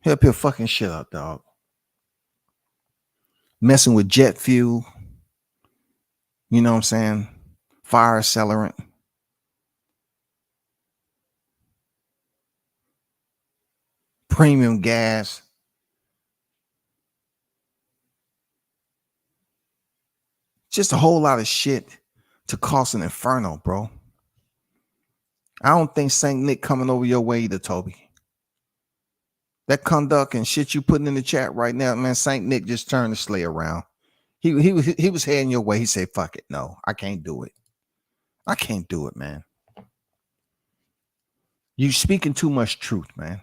He up here fucking shit up, dog. Messing with jet fuel. You know what I'm saying? Fire accelerant. Premium gas. Just a whole lot of shit to cost an inferno, bro. I don't think Saint Nick coming over your way either, Toby. That conduct and shit you putting in the chat right now, man, Saint Nick just turned the sleigh around. He was heading your way. He said, fuck it. No, I can't do it. I can't do it, man. You speaking too much truth, man.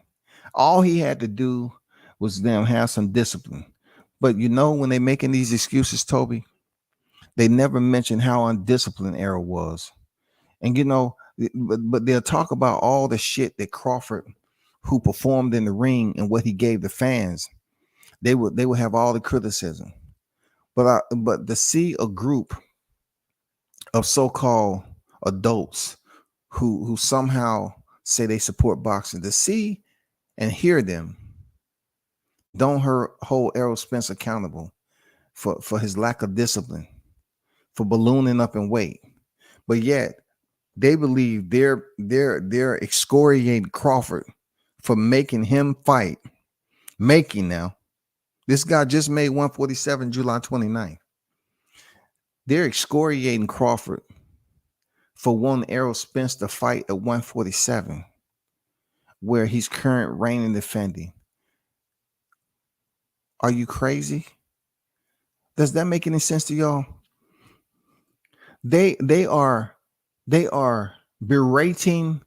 All he had to do was them have some discipline. But when they making these excuses, Toby, they never mention how undisciplined Errol was. And but they'll talk about all the shit that Crawford, who performed in the ring, and what he gave the fans. They would have all the criticism. But to see a group of so-called adults who somehow say they support boxing to see and hear them don't hold Errol Spence accountable for his lack of discipline, for ballooning up in weight. But yet they believe they're excoriating Crawford for making him fight. Making now. This guy just made 147 July 29th. They're excoriating Crawford for wanting Errol Spence to fight at 147, where he's current reigning defending. Are you crazy? Does that make any sense to y'all? They are berating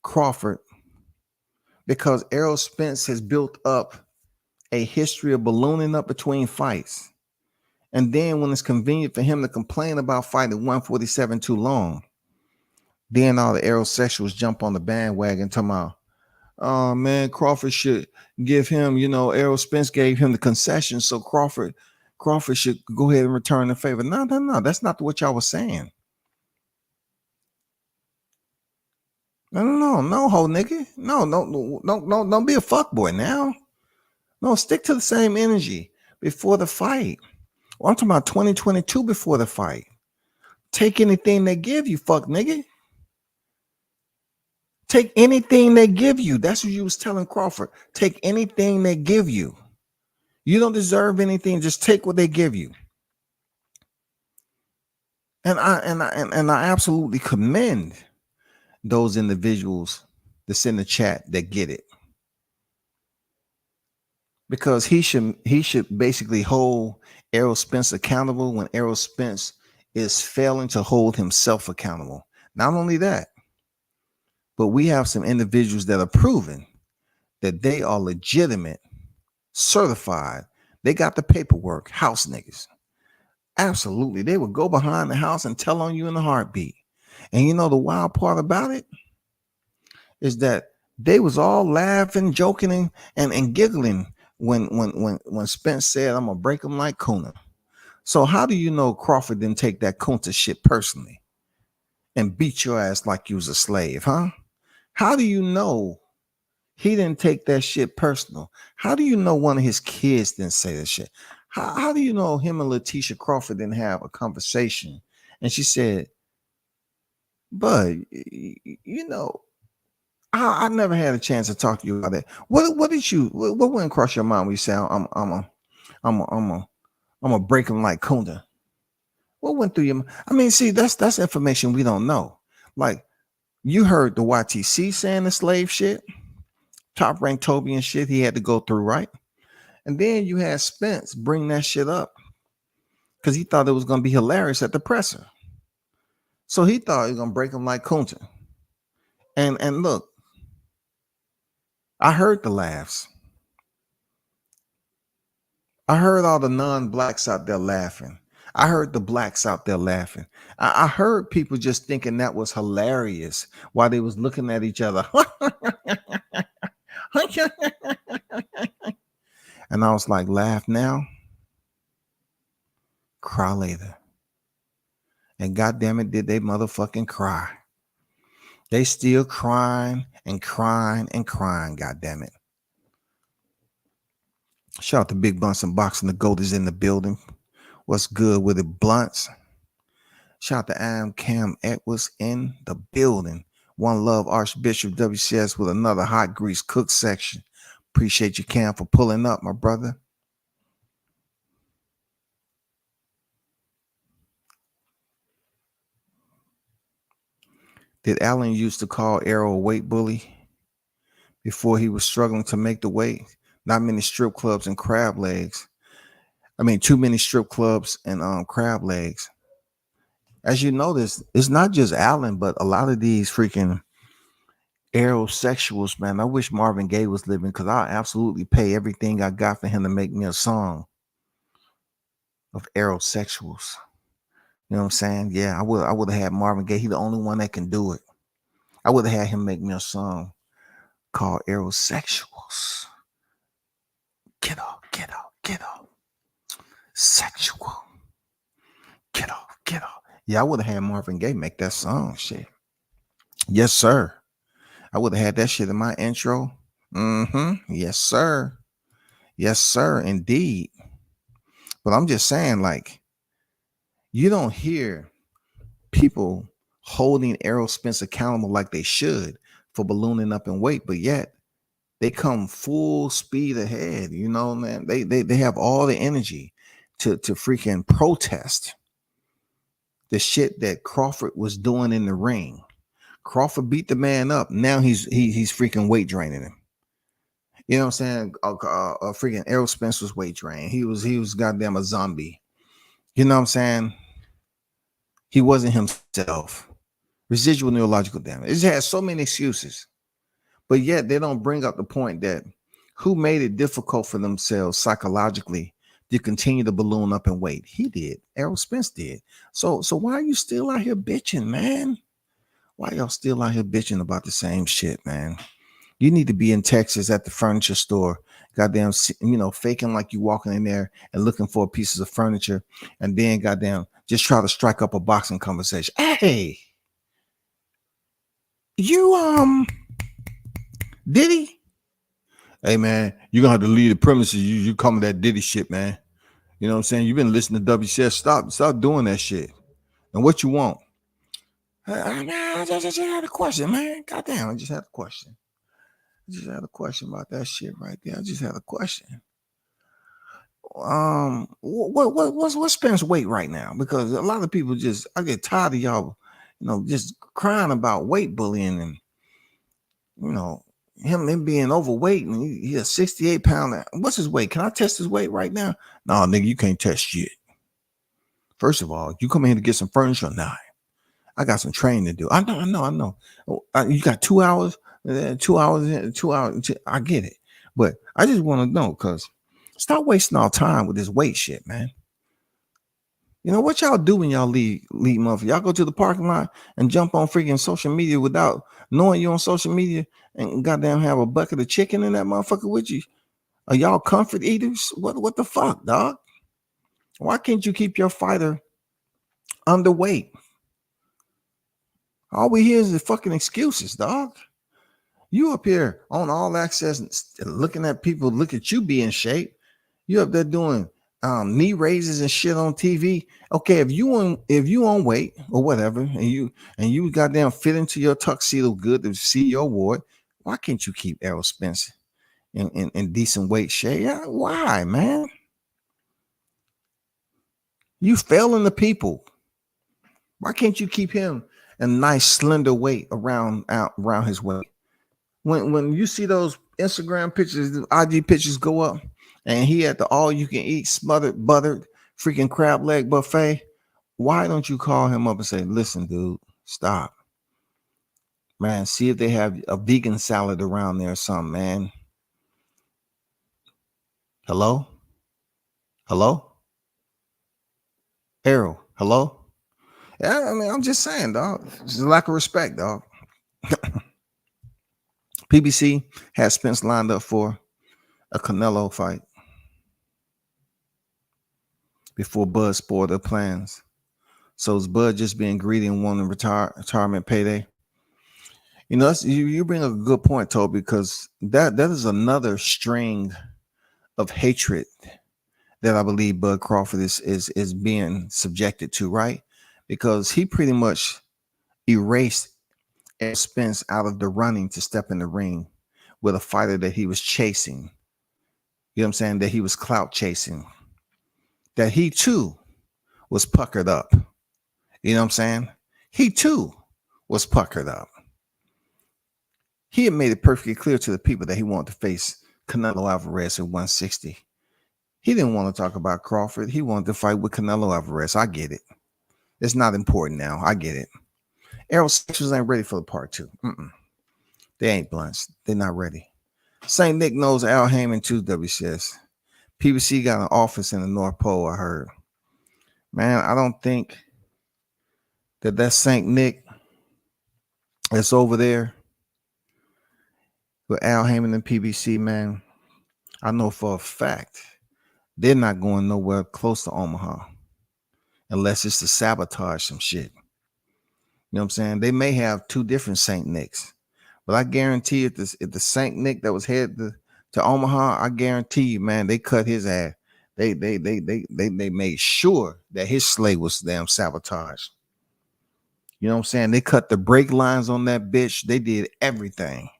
Crawford because Errol Spence has built up a history of ballooning up between fights. And then when it's convenient for him to complain about fighting 147 too long, then all the aerosexuals jump on the bandwagon talking about, oh man, Crawford should give him, Errol Spence gave him the concession, so Crawford should go ahead and return the favor. No, that's not what y'all was saying. No, whole nigga. No, don't be a fuckboy now. No, stick to the same energy before the fight. Well, I'm talking about 2022 before the fight. Take anything they give you, fuck nigga. Take anything they give you. That's what you was telling Crawford. Take anything they give you. You don't deserve anything. Just take what they give you. And I absolutely commend those individuals that's in the chat that get it. Because he should basically hold Errol Spence accountable when Errol Spence is failing to hold himself accountable. Not only that, but we have some individuals that are proven that they are legitimate, certified. They got the paperwork, house niggas. Absolutely. They would go behind the house and tell on you in a heartbeat. And the wild part about it is that they was all laughing, joking, and giggling when Spence said, I'm gonna break him like Kuna. So how do you know Crawford didn't take that Kunta shit personally and beat your ass like you was a slave, huh? How do you know he didn't take that shit personal? How do you know one of his kids didn't say that shit? How do you know him and Letitia Crawford didn't have a conversation? And she said, Bud, I never had a chance to talk to you about that. What went across your mind when you said I'm gonna break him like Kunda? What went through your mind? I mean, see, that's information we don't know. Like, you heard the YTC saying the slave shit, Top Rank Toby and shit he had to go through, right? And then you had Spence bring that shit up because he thought it was gonna be hilarious at the presser. So he thought he was gonna break him like Kunta. And look, I heard the laughs. I heard all the non-blacks out there laughing. I heard the blacks out there laughing. I heard people just thinking that was hilarious while they was looking at each other. And I was like, laugh now, cry later. And goddamn it, did they motherfucking cry. They still crying and crying and crying, goddamn it. Shout out to Big Blunts and Boxing. The GOAT is in the building. What's good with it, Blunts? Shout out to Am Cam Edwards in the building. One Love Archbishop WCS with another hot grease cook section. Appreciate you, Cam, for pulling up, my brother. Did Allen used to call Errol a weight bully before he was struggling to make the weight? Not many strip clubs and crab legs. I mean, too many strip clubs and crab legs. As you notice, it's not just Allen, but a lot of these freaking aerosexuals, man. I wish Marvin Gaye was living because I'll absolutely pay everything I got for him to make me a song of aerosexuals. You know what I'm saying? Yeah, I would have had Marvin Gaye. He's the only one that can do it. I would have had him make me a song called Aerosexuals. Get off. Sexual. Get off. Yeah, I would have had Marvin Gaye make that song. Shit. Yes, sir. I would have had that shit in my intro. Mm-hmm. Yes, sir. Yes, sir. Indeed. But I'm just saying, like, you don't hear people holding Errol Spence accountable like they should for ballooning up in weight, but yet they come full speed ahead. You know, man. They have all the energy to freaking protest the shit that Crawford was doing in the ring. Crawford beat the man up. Now he's freaking weight draining him. You know what I'm saying? Freaking Errol Spence was weight drained. He was goddamn a zombie. You know what I'm saying? He wasn't himself. Residual neurological damage. It just has so many excuses, but yet they don't bring up the point that who made it difficult for themselves psychologically to continue to balloon up in weight? He did. Errol Spence did. So why are you still out here bitching, man? Why y'all still out here bitching about the same shit, man? You need to be in Texas at the furniture store, goddamn, faking like you walking in there and looking for pieces of furniture, and then goddamn just try to strike up a boxing conversation. Hey, you Diddy? Hey man, you're gonna have to leave the premises. You come with that Diddy shit, man. You know what I'm saying? You've been listening to WCS. Stop doing that shit. And what you want? I just had a question, man. Goddamn, I just had a question. I just had a question about that shit right there. I just had a question. What's Spence weight right now? Because a lot of people I get tired of y'all, just crying about weight bullying and him being overweight and he's a 68 pounder. What's his weight? Can I test his weight right now? No, nigga, you can't test shit. First of all, you come in here to get some furniture. Nah, I got some training to do. I know. You got 2 hours, 2 hours, 2 hours. I get it. But I just want to know, because stop wasting our time with this weight shit, man. You know what y'all do when y'all leave motherfucker? Y'all go to the parking lot and jump on freaking social media without knowing you're on social media and goddamn have a bucket of chicken in that motherfucker with you. Are y'all comfort eaters? What the fuck, dog? Why can't you keep your fighter underweight? All we hear is the fucking excuses, dog. You up here on All Access and looking at people, look at you be in shape. You up there doing knee raises and shit on TV. Okay, if you on weight or whatever, and you goddamn fit into your tuxedo good to see your award, why can't you keep Errol Spence in decent weight shape? Yeah, why, man? You failing the people. Why can't you keep him a nice slender weight around his weight? When you see those Instagram pictures, the IG pictures go up, and he at the all you can eat smothered buttered freaking crab leg buffet, why don't you call him up and say, listen, dude, stop, man, see if they have a vegan salad around there or something, man. Hello Errol, hello. Yeah, I mean, I'm just saying, dog, it's a lack of respect, dog. PBC has Spence lined up for a Canelo fight before Bud spoiled their plans. So is Bud just being greedy and wanting retirement payday? You know, you bring a good point, Toby, because that is another string of hatred that I believe Bud Crawford is being subjected to, right? Because he pretty much erased Spence out of the running to step in the ring with a fighter that he was chasing. You know what I'm saying? That he was clout chasing. That he too was puckered up. You know what I'm saying? He too was puckered up. He had made it perfectly clear to the people that he wanted to face Canelo Alvarez at 160. He didn't want to talk about Crawford. He wanted to fight with Canelo Alvarez. I get it. It's not important now. I get it. Errol Spence ain't ready for the part two. They ain't blunts. They're not ready. St. Nick knows Al Heyman too, WCS. PBC got an office in the North Pole, I heard. Man, I don't think that St. Nick that's over there with Al Heyman and PBC, man, I know for a fact they're not going nowhere close to Omaha. unless it's to sabotage some shit. You know what I'm saying? They may have two different Saint Nicks, but I guarantee if the Saint Nick that was headed to Omaha, I guarantee you, man, they cut his ass. They made sure that his sleigh was damn sabotaged. You know what I'm saying? They cut the brake lines on that bitch. They did everything.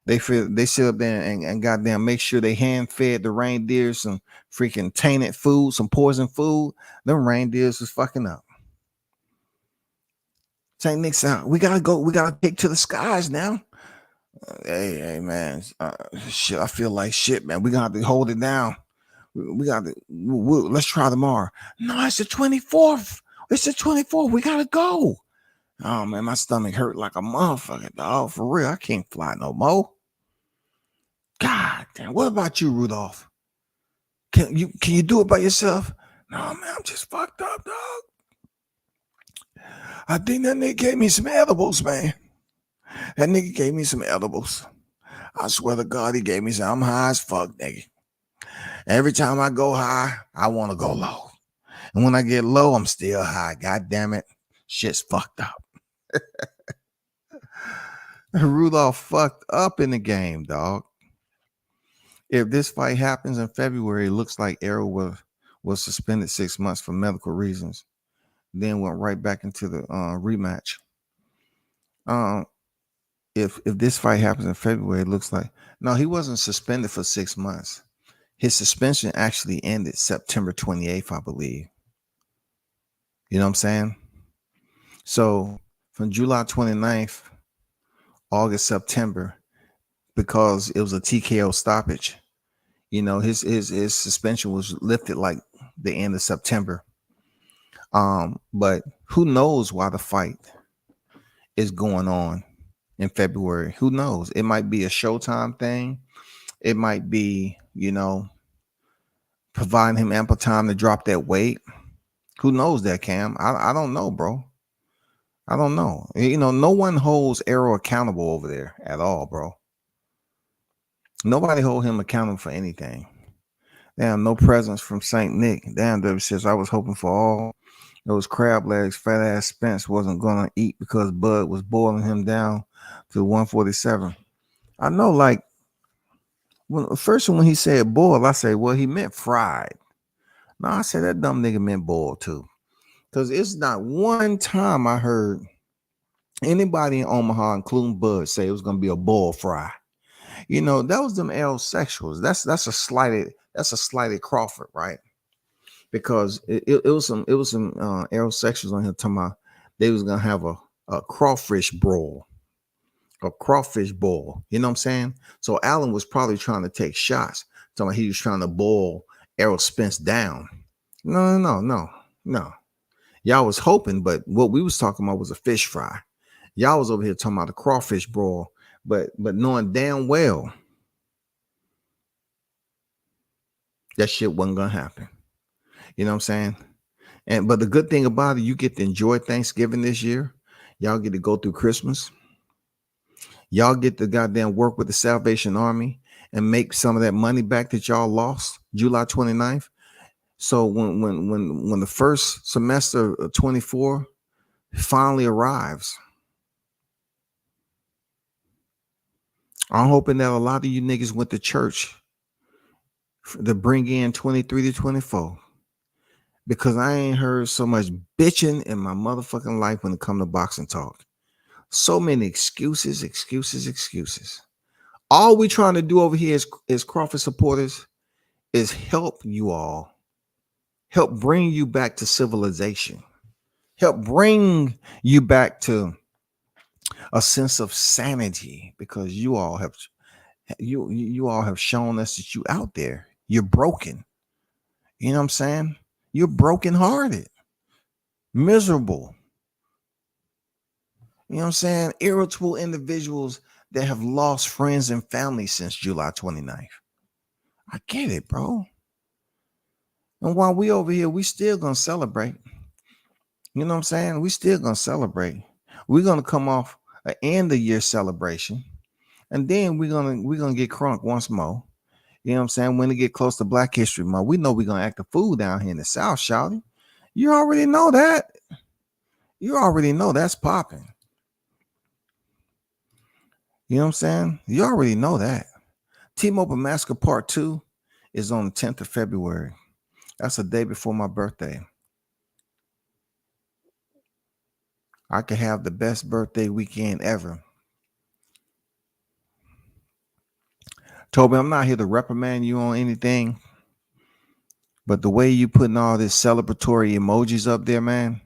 They sit up there and goddamn make sure they hand fed the reindeers some freaking tainted food, some poison food. Them reindeers was fucking up. Saint Nick's out. We gotta go. We gotta take to the skies now. Hey, man. Shit, I feel like shit, man. We got to hold it down. We got to. Let's try tomorrow. No, it's the 24th. It's the 24th. We gotta go. Oh man, my stomach hurt like a motherfucker, dog. For real, I can't fly no more. God damn. What about you, Rudolph? Can you do it by yourself? No, man, I'm just fucked up, dog. I think that nigga gave me some edibles, man. That nigga gave me some edibles. I swear to God, he gave me some. I'm high as fuck, nigga. Every time I go high, I want to go low. And when I get low, I'm still high. God damn it. Shit's fucked up. Rudolph fucked up in the game, dog. If this fight happens in February, it looks like Errol was suspended 6 months for medical reasons. Then went right back into the rematch. If this fight happens in February, it looks like no, he wasn't suspended for 6 months. His suspension actually ended September 28th, I believe. You know what I'm saying? So from July 29th, August, September, because it was a TKO stoppage, you know, his suspension was lifted like the end of September. But who knows why the fight is going on in February? Who knows? It might be a Showtime thing. It might be, you know, providing him ample time to drop that weight. Who knows that, Cam? I don't know, bro. I don't know. You know, no one holds Errol accountable over there at all, bro. Nobody hold him accountable for anything. Damn, no presence from St. Nick. Damn, W says I was hoping for all those crab legs. Fat ass Spence wasn't gonna eat because Bud was boiling him down to 147. I know, like when he said boiled, I say, well, he meant fried. No, I said that dumb nigga meant boiled too. Because it's not one time I heard anybody in Omaha, including Bud, say it was gonna be a boiled fry. You know, that was them L sexuals. That's a slighted Crawford, right? Because it was some aerosexuals on here talking about they was gonna have a crawfish broil, a crawfish boil. You know what I'm saying? So Allen was probably trying to take shots. Talking about he was trying to boil Errol Spence down. No. Y'all was hoping, but what we was talking about was a fish fry. Y'all was over here talking about a crawfish broil, but knowing damn well that shit wasn't gonna happen. You know what I'm saying? But the good thing about it, you get to enjoy Thanksgiving this year. Y'all get to go through Christmas. Y'all get to goddamn work with the Salvation Army and make some of that money back that y'all lost July 29th. So when the first semester of 24 finally arrives, I'm hoping that a lot of you niggas went to church to bring in 23 to 24. Because I ain't heard so much bitching in my motherfucking life when it comes to boxing talk. So many excuses. All we trying to do over here is Crawford supporters is help you all. Help bring you back to civilization. Help bring you back to a sense of sanity, because you all have shown us that you out there. You're broken. You know what I'm saying? You're brokenhearted, miserable. You know what I'm saying? Irritable individuals that have lost friends and family since July 29th. I get it, bro. And while we over here, we still gonna celebrate. You know what I'm saying? We still gonna celebrate. We're gonna come off an end of year celebration, and then we're gonna get crunk once more. You know what I'm saying? When it get close to Black History Month, we know we're gonna act a fool down here in the South, shouting. You already know that. You already know that's popping. You know what I'm saying? You already know that. T-Mobile Massacre Part 2 is on the 10th of February. That's the day before my birthday. I could have the best birthday weekend ever. Toby, I'm not here to reprimand you on anything, but the way you putting all this celebratory emojis up there, man,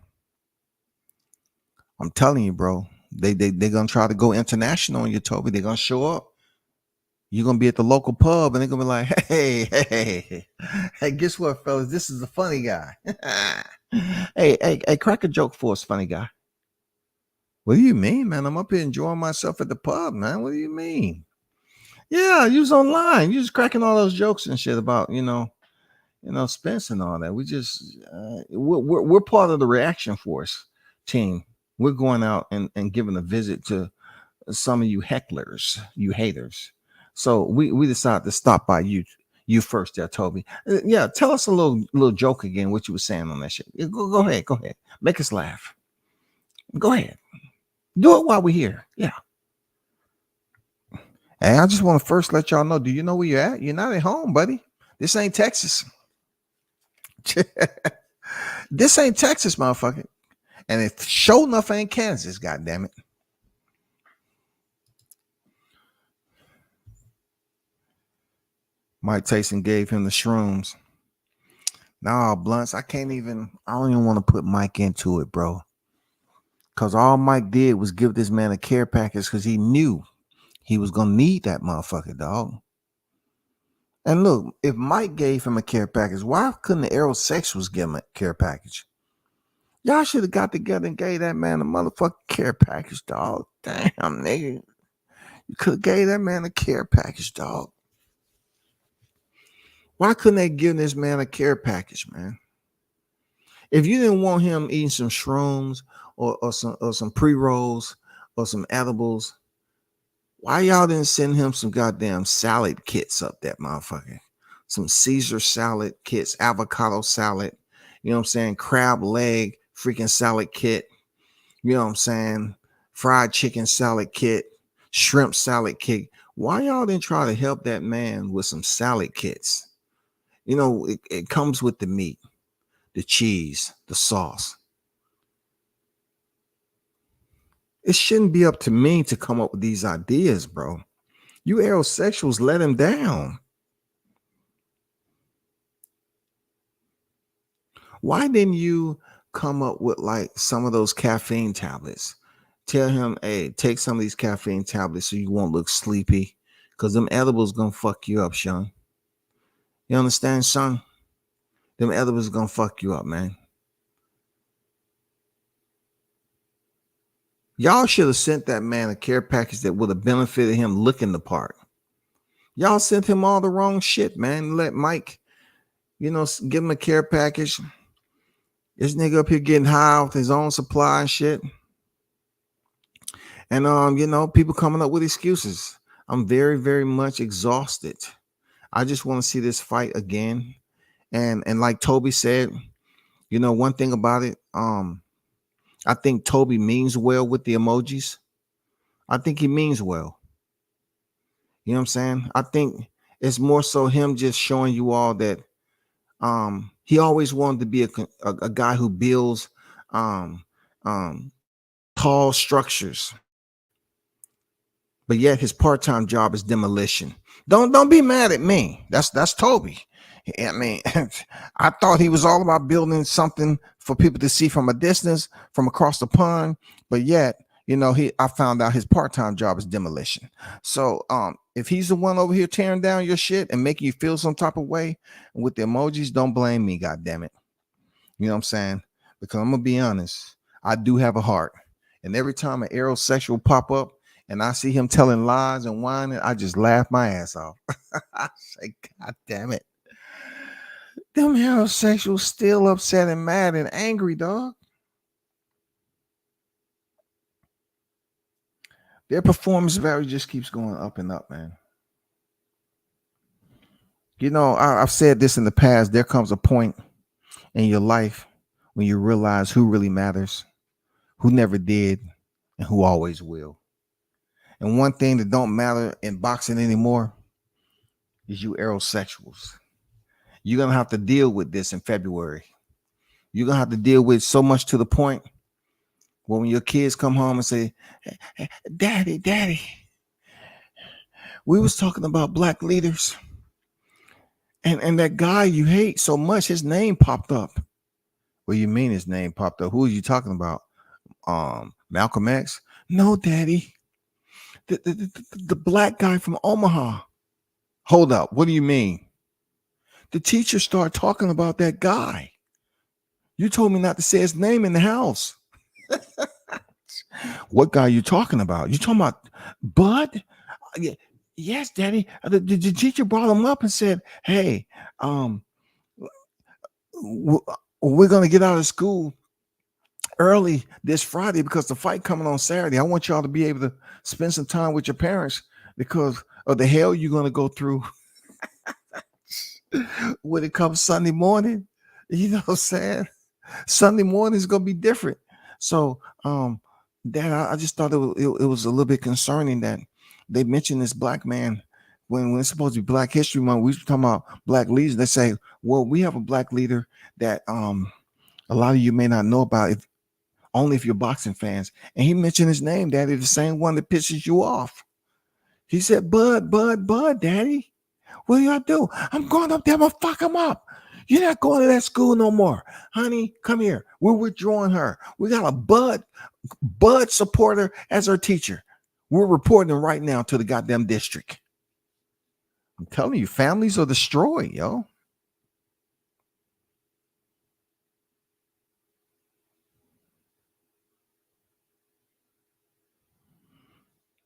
I'm telling you, bro, they're gonna try to go international on you, Toby. They're gonna show up. You're gonna be at the local pub and they're gonna be like, hey, guess what, fellas? This is a funny guy. hey, crack a joke for us, funny guy. What do you mean, man? I'm up here enjoying myself at the pub, man. What do you mean? Yeah, you was online. You just cracking all those jokes and shit about, Spence and all that. We just we're part of the reaction force team. We're going out and giving a visit to some of you hecklers, you haters. So we decided to stop by you first there, Toby. Yeah, tell us a little joke again, what you were saying on that shit. Go ahead. Make us laugh. Go ahead. Do it while we're here. Yeah. Hey, I just want to first let y'all know, do you know where you're at? You're not at home, buddy. This ain't Texas. This ain't Texas, motherfucker. And it sure enough ain't Kansas, goddammit. Mike Tyson gave him the shrooms. Nah, Blunts, I don't even want to put Mike into it, bro. Because all Mike did was give this man a care package because he knew he was going to need that motherfucker, dog. And look, if Mike gave him a care package, why couldn't the aerosexuals give him a care package? Y'all should have got together and gave that man a motherfucking care package, dog. Damn, nigga. You could have gave that man a care package, dog. Why couldn't they give this man a care package, man? If you didn't want him eating some shrooms or some pre-rolls or some edibles, why y'all didn't send him some goddamn salad kits up that motherfucker? Some Caesar salad kits, avocado salad, you know what I'm saying? Crab leg freaking salad kit, you know what I'm saying? Fried chicken salad kit, shrimp salad kit. Why y'all didn't try to help that man with some salad kits? You know, it comes with the meat, the cheese, the sauce. It shouldn't be up to me to come up with these ideas, bro. You aerosexuals let him down. Why didn't you come up with like some of those caffeine tablets? Tell him, hey, take some of these caffeine tablets so you won't look sleepy. Because them edibles gonna fuck you up, Sean. You understand, son? Them edibles gonna fuck you up, man. Y'all should have sent that man a care package that would have benefited him looking the part. Y'all sent him all the wrong shit, man. Let Mike, give him a care package. This nigga up here getting high with his own supply and shit. And people coming up with excuses. I'm very, very much exhausted. I just want to see this fight again. And like Toby said, one thing about it, I think Toby means well with the emojis. I think he means well. You know what I'm saying? I think it's more so him just showing you all that he always wanted to be a guy who builds tall structures. But yet his part-time job is demolition. Don't be mad at me. That's Toby. I mean, I thought he was all about building something for people to see from a distance, from across the pond. But yet, I found out his part-time job is demolition. So if he's the one over here tearing down your shit and making you feel some type of way with the emojis, don't blame me, God damn it. You know what I'm saying? Because I'm gonna be honest, I do have a heart. And every time an aerosexual pop up and I see him telling lies and whining, I just laugh my ass off. I say, God damn it. Them heterosexuals still upset and mad and angry, dog. Their performance value just keeps going up and up, man. I've said this in the past. There comes a point in your life when you realize who really matters, who never did, and who always will. And one thing that don't matter in boxing anymore is you aerosexuals. You're gonna have to deal with this in February. You're gonna have to deal with so much to the point where when your kids come home and say, Daddy, Daddy, we was talking about black leaders, and that guy you hate so much, his name popped up. What do you mean his name popped up? Who are you talking about? Malcolm X? No, Daddy. The black guy from Omaha. Hold up. What do you mean? The teacher started talking about that guy. You told me not to say his name in the house. What guy are you talking about? You talking about Bud? Yes, Daddy. The teacher brought him up and said, "Hey, we're gonna get out of school early this Friday because the fight coming on Saturday. I want y'all to be able to spend some time with your parents because of the hell you're gonna go through when it comes Sunday morning." You know what I'm saying? Sunday morning is gonna be different. So, Dad, I just thought it was a little bit concerning that they mentioned this black man when it's supposed to be Black History Month. We were talking about black leaders. They say, "Well, we have a black leader that a lot of you may not know about, if only if you're boxing fans." And he mentioned his name, Daddy, the same one that pisses you off. He said, "Bud, Daddy. What do y'all do? I'm going up there. I'm gonna fuck him up. You're not going to that school no more. Honey, come here. We're withdrawing her. We got a Bud supporter as our teacher. We're reporting right now to the goddamn district." I'm telling you, families are destroyed, yo.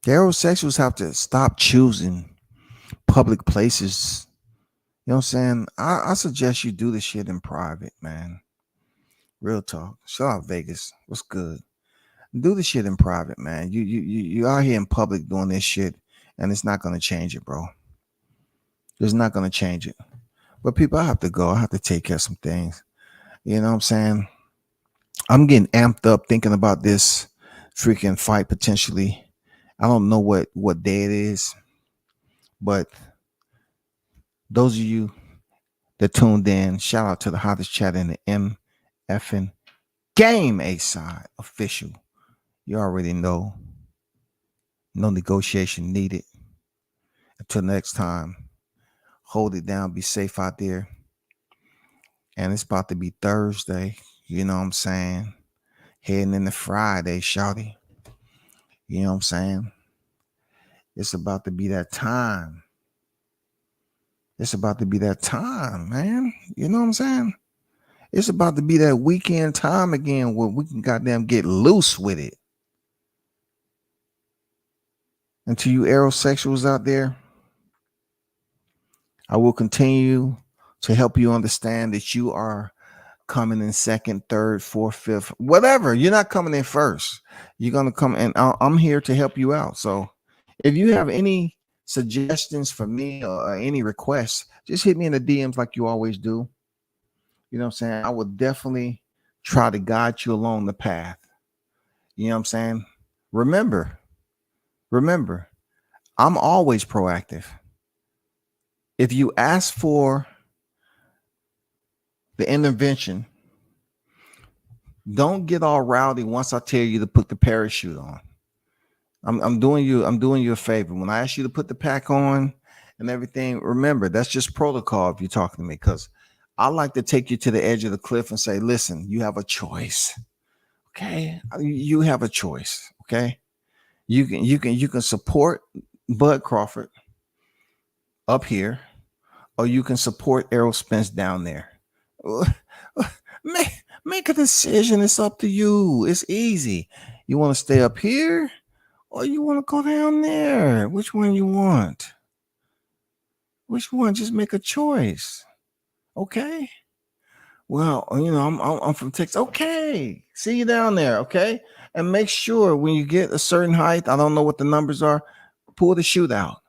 Heterosexuals have to stop choosing public places. You know what I'm saying? I suggest you do this shit in private, man. Real talk. Shout out Vegas. What's good? Do the shit in private, man. You out here in public doing this shit, and it's not gonna change it, bro. It's not gonna change it. But people, I have to go. I have to take care of some things. You know what I'm saying? I'm getting amped up thinking about this freaking fight potentially. I don't know what day it is, but those of you that tuned in, shout out to the hottest chat in the MFN game A side official. You already know. No negotiation needed. Until next time, hold it down. Be safe out there. And it's about to be Thursday. You know what I'm saying? Heading into Friday, shawty. You know what I'm saying? It's about to be that time. It's about to be that time, man. You know what I'm saying? It's about to be that weekend time again where we can goddamn get loose with it. And to you aerosexuals out there, I will continue to help you understand that you are coming in second, third, fourth, fifth, whatever. You're not coming in first. You're going to come, and I'm here to help you out. So if you have any suggestions for me or any requests, just hit me in the DMs like you always do. You know what I'm saying? I will definitely try to guide you along the path. You know what I'm saying? Remember, I'm always proactive. If you ask for the intervention, don't get all rowdy once I tell you to put the parachute on. I'm doing you a favor. When I ask you to put the pack on and everything, remember that's just protocol if you're talking to me, because I like to take you to the edge of the cliff and say, listen, you have a choice. Okay. You have a choice. Okay. You can support Bud Crawford up here, or you can support Errol Spence down there. Make a decision. It's up to you. It's easy. You want to stay up here or you want to go down there? Which one you want? Which one? Just make a choice. Okay. Well, you know, I'm from Texas. Okay. See you down there. Okay. And make sure when you get a certain height, I don't know what the numbers are, pull the chute out.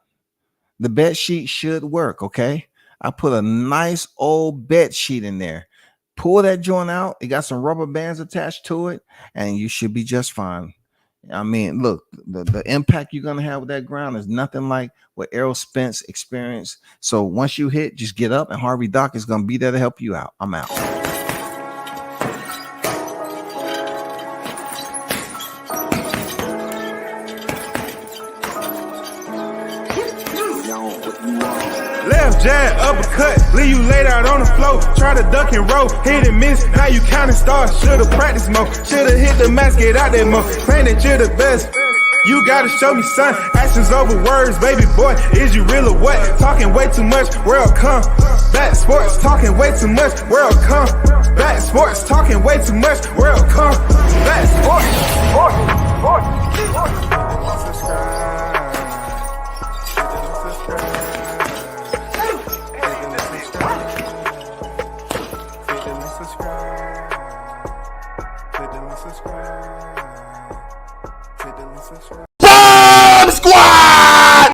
The bed sheet should work. Okay. I put a nice old bed sheet in there. Pull that joint out. It got some rubber bands attached to it, and you should be just fine. I mean, look, the impact you're gonna have with that ground is nothing like what Errol Spence experienced. So once you hit, just get up, and Harvey Dock is gonna be there to help you out. I'm out. Left jab, uppercut, leave you laid out on the floor. Try to duck and roll, hit and miss. Now you counting stars. Should've practiced more. Should've hit the mask, get out there more. Claim that you're the best. You gotta show me, son. Actions over words, baby boy. Is you real or what? Talking way too much, world come. Back sports, talking way too much, world come. Back sports, talking way too much, world come. Back sports.